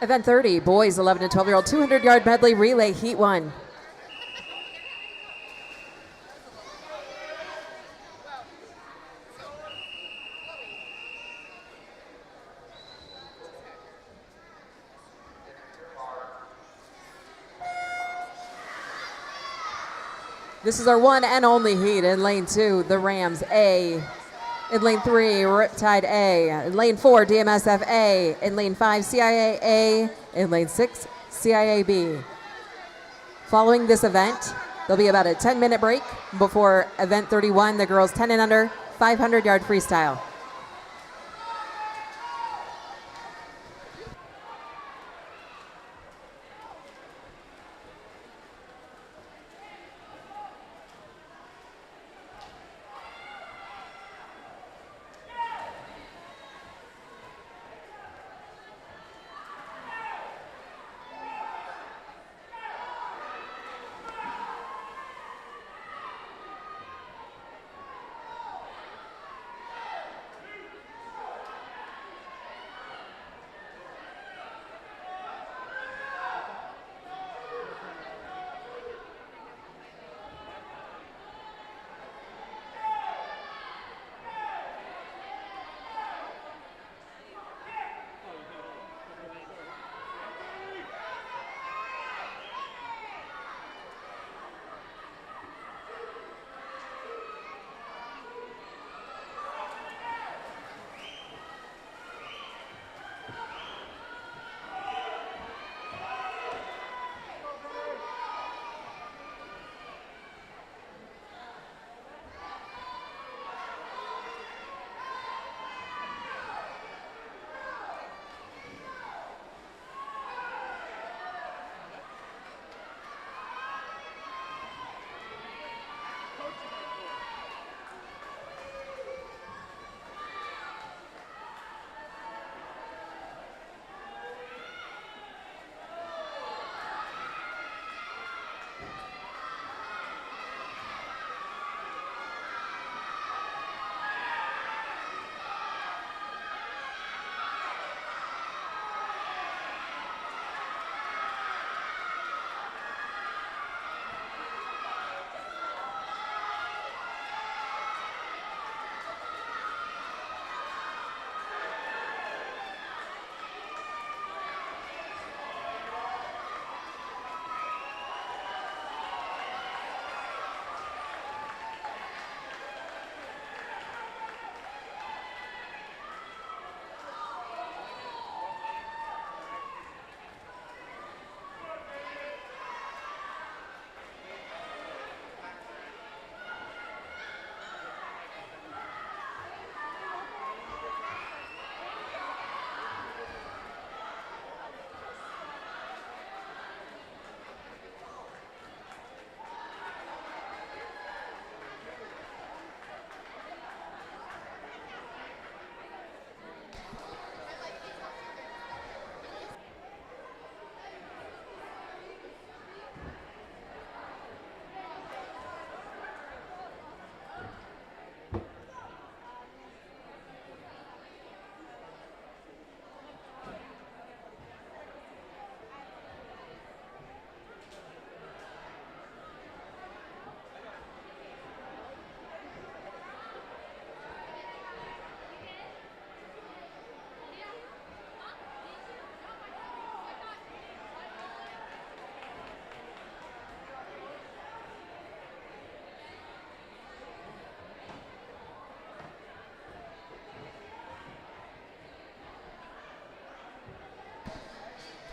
Event 30, boys 11 to 12-year-old 200-yard medley relay, heat 1. This is our one and only heat. In lane 2, the Rams A. In lane 3, Riptide A. In lane 4, DMSF A. In lane 5, CIA A. In lane 6, CIA B. Following this event, there'll be about a 10-minute break before event 31, the girls 10 and under, 500-yard freestyle.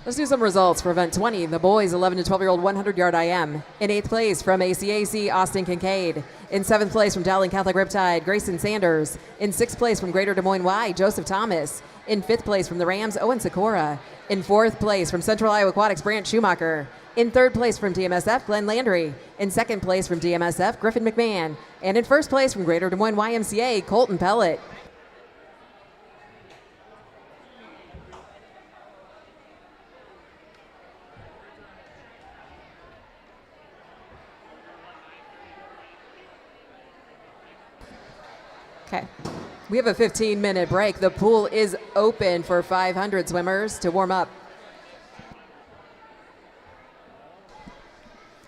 Let's do some results for event 20. The boys 11 to 12-year-old 100-yard IM. In 8th place from ACAC, Austin Kincaid. In 7th place from Dowling Catholic Riptide, Grayson Sanders. In 6th place from Greater Des Moines Y, Joseph Thomas. In 5th place from the Rams, Owen Sikora. In 4th place from Central Iowa Aquatics, Brant Schumacher. In 3rd place from DMSF, Glenn Landry. In 2nd place from DMSF, Griffin McMahon. And in 1st place from Greater Des Moines YMCA, Colton Pellet. Okay, we have a 15-minute break. The pool is open for 500 swimmers to warm up.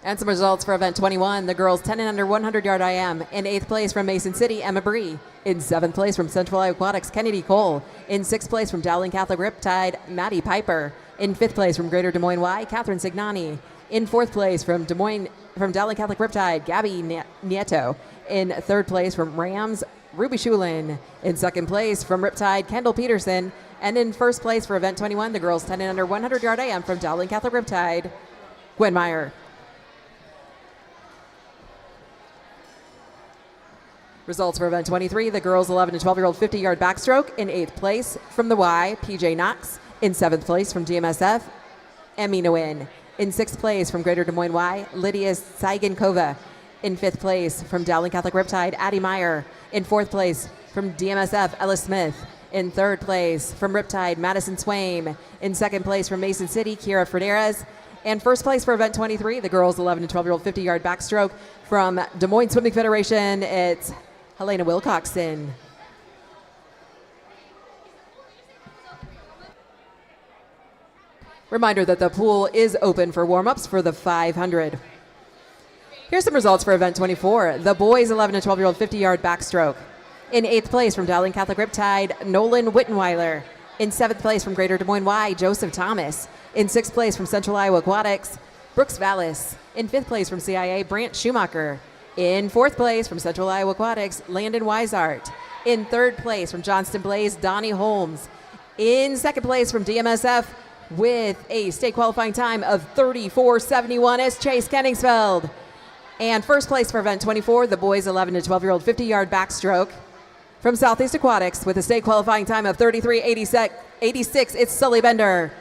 And some results for event 21. The girls 10 and under 100-yard IM. In 8th place from Mason City, Emma Bree. In 7th place from Central Iowa Aquatics, Kennedy Cole. In 6th place from Dowling Catholic Riptide, Maddie Piper. In 5th place from Greater Des Moines Y, Catherine Signani. In 4th place from Dowling Catholic Riptide, Gabby Nieto. In 3rd place from Rams, Ruby Shulin. In 2nd place from Riptide, Kendall Peterson. And in 1st place for event 21, the girls 10 and under 100-yard IM from Dowling Catholic Riptide, Gwen Meyer. Results for event 23, the girls 11 to 12-year-old 50-yard backstroke. In 8th place from the Y, PJ Knox. In 7th place from DMSF, Emmy Nguyen. In 6th place from Greater Des Moines Y, Lydia Saigankova. In 5th place from Dowling Catholic Riptide, Addie Meyer. In 4th place from DMSF, Ella Smith. In 3rd place from Riptide, Madison Swaim. In 2nd place from Mason City, Kira Frederes. And 1st place for event 23, the girls 11 to 12-year-old 50-yard backstroke from Des Moines Swimming Federation, it's Helena Wilcoxon. Reminder that the pool is open for warm-ups for the 500. Here's some results for event 24. The boys 11 to 12-year-old 50-yard backstroke. In 8th place from Dowling Catholic Riptide, Nolan Wittenweiler. In 7th place from Greater Des Moines Y, Joseph Thomas. In 6th place from Central Iowa Aquatics, Brooks Vallis. In 5th place from CIA, Brant Schumacher. In 4th place from Central Iowa Aquatics, Landon Weisart. In 3rd place from Johnston Blaze, Donnie Holmes. In 2nd place from DMSF with a state qualifying time of 34:71 is Chase Kenningsfeld. And 1st place for event 24, the boys 11 to 12-year-old 50-yard backstroke from Southeast Aquatics with a state qualifying time of 33:86, it's Sully Bender.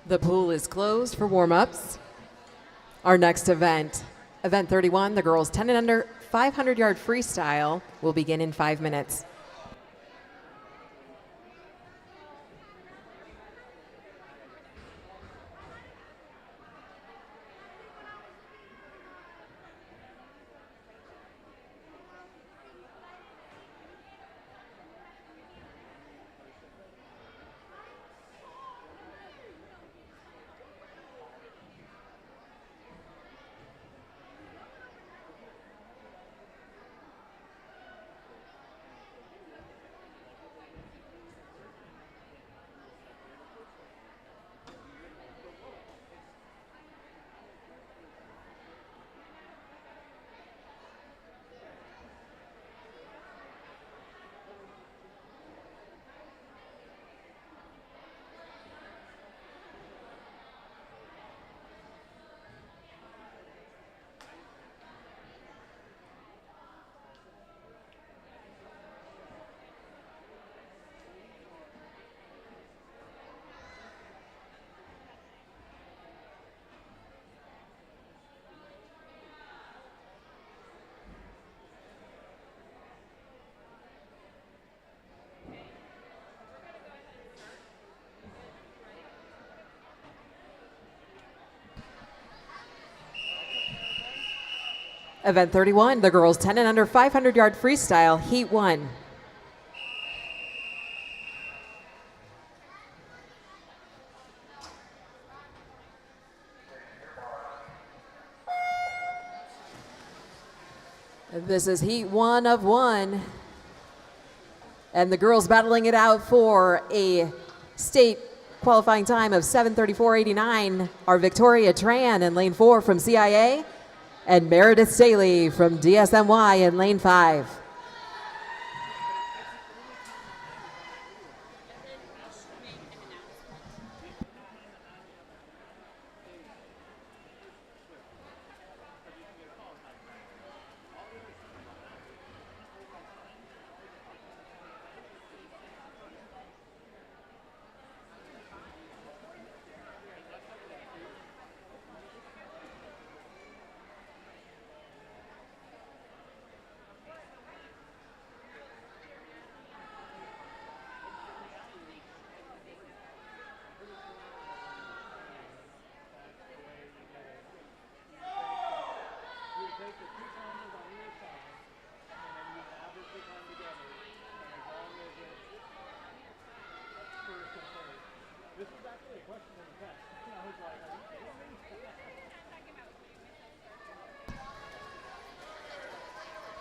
The pool is closed for warm-ups. Our next event, Event 31, the girls 10 and under 500-yard freestyle, will begin in 5 minutes. Event 31, the girls 10 and under 500-yard freestyle, Heat 1. This is Heat 1 of 1. And the girls battling it out for a state qualifying time of 7:34.89 are Victoria Tran in lane 4 from CIA and Meredith Staley from DSMY in lane 5.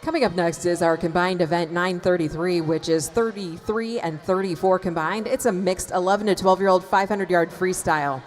Coming up next is our combined event 933, which is 33 and 34 combined. It's a mixed 11 to 12-year-old 500-yard freestyle.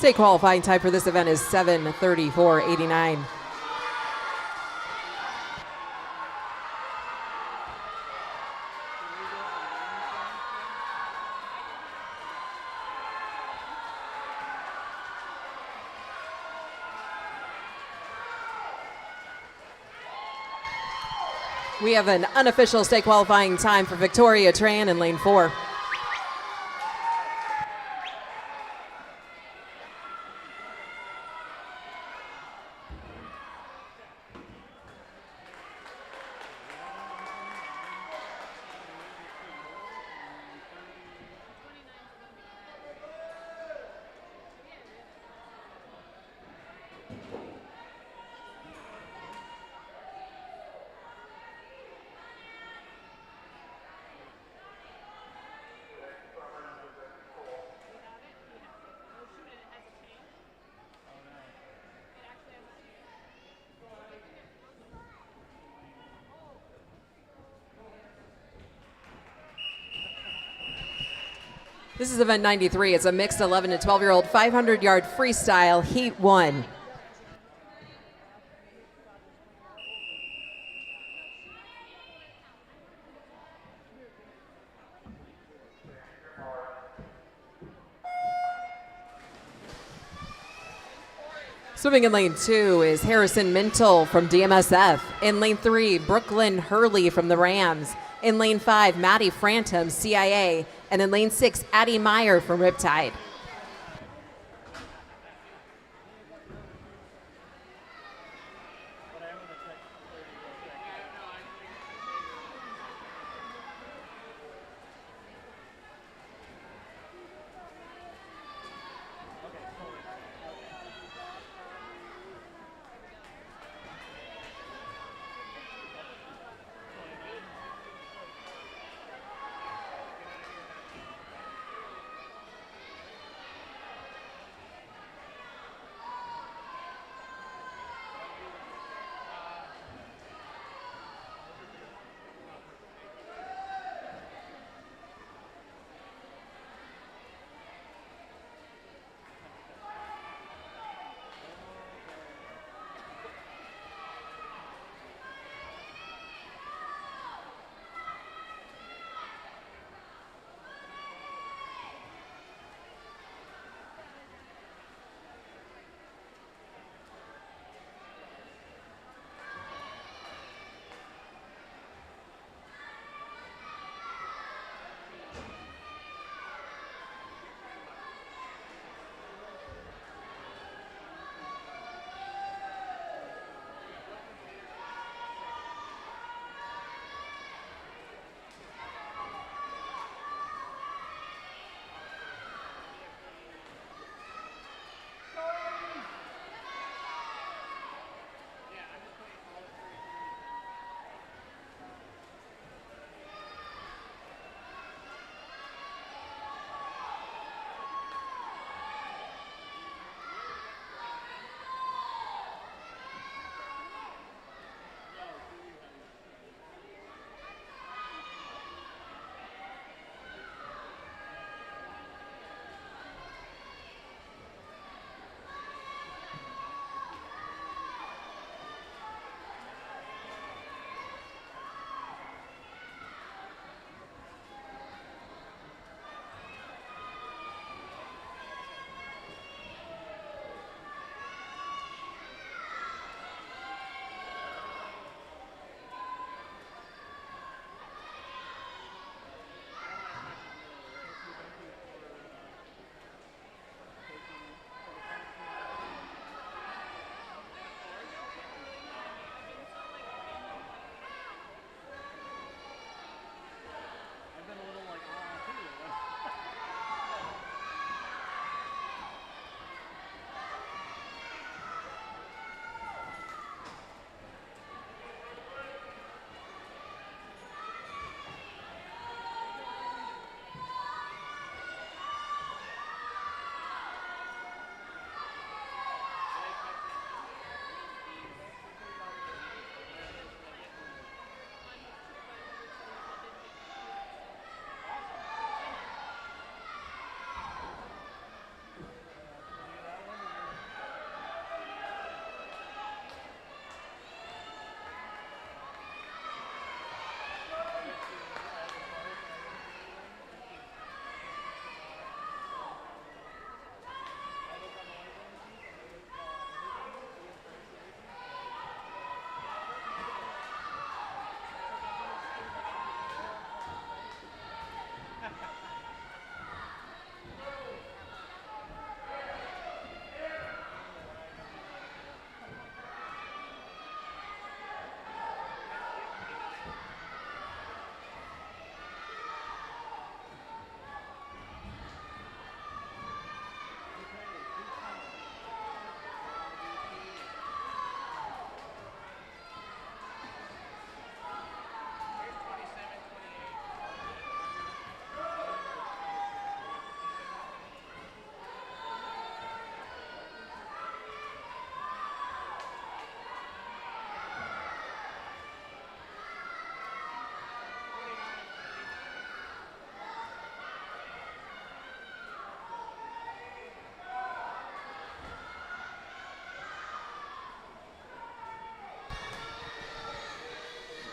State qualifying time for this event is 7:34.89. We have an unofficial state qualifying time for Victoria Tran in lane 4. This is event 93. It's a mixed 11 to 12-year-old 500-yard freestyle heat 1. Swimming in lane 2 is Harrison Mintle from DMSF. In lane 3, Brooklyn Hurley from the Rams. In lane 5, Maddie Frantum, CIA. And in lane 6, Addie Meyer from Riptide.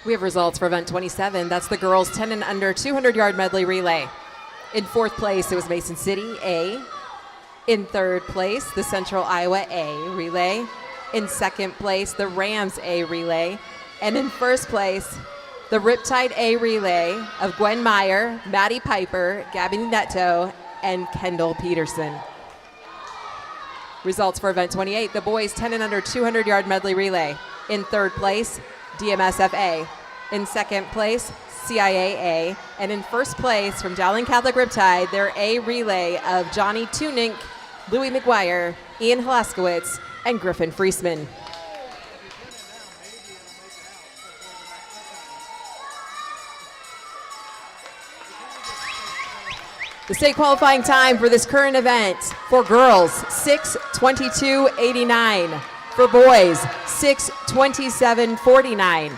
We have results for event 27. That's the girls 10 and under 200-yard medley relay. In fourth place, it was Mason City A. In third place, the Central Iowa A relay. In second place, the Rams A relay. And in first place, the Riptide A relay of Gwen Meyer, Maddie Piper, Gabby Netto, and Kendall Peterson. Results for event 28, the boys 10 and under 200-yard medley relay. In third place, DMSFA. In second place, CIAA. And in first place, from Dowling Catholic Riptide, their A relay of Johnny Tunink, Louis McGuire, Ian Halaskowitz, and Griffin Friesman. The state qualifying time for this current event for girls, 6:22.89. For boys, 6:27.49.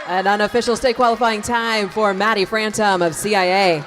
An unofficial state qualifying time for Maddie Frantum of CIA.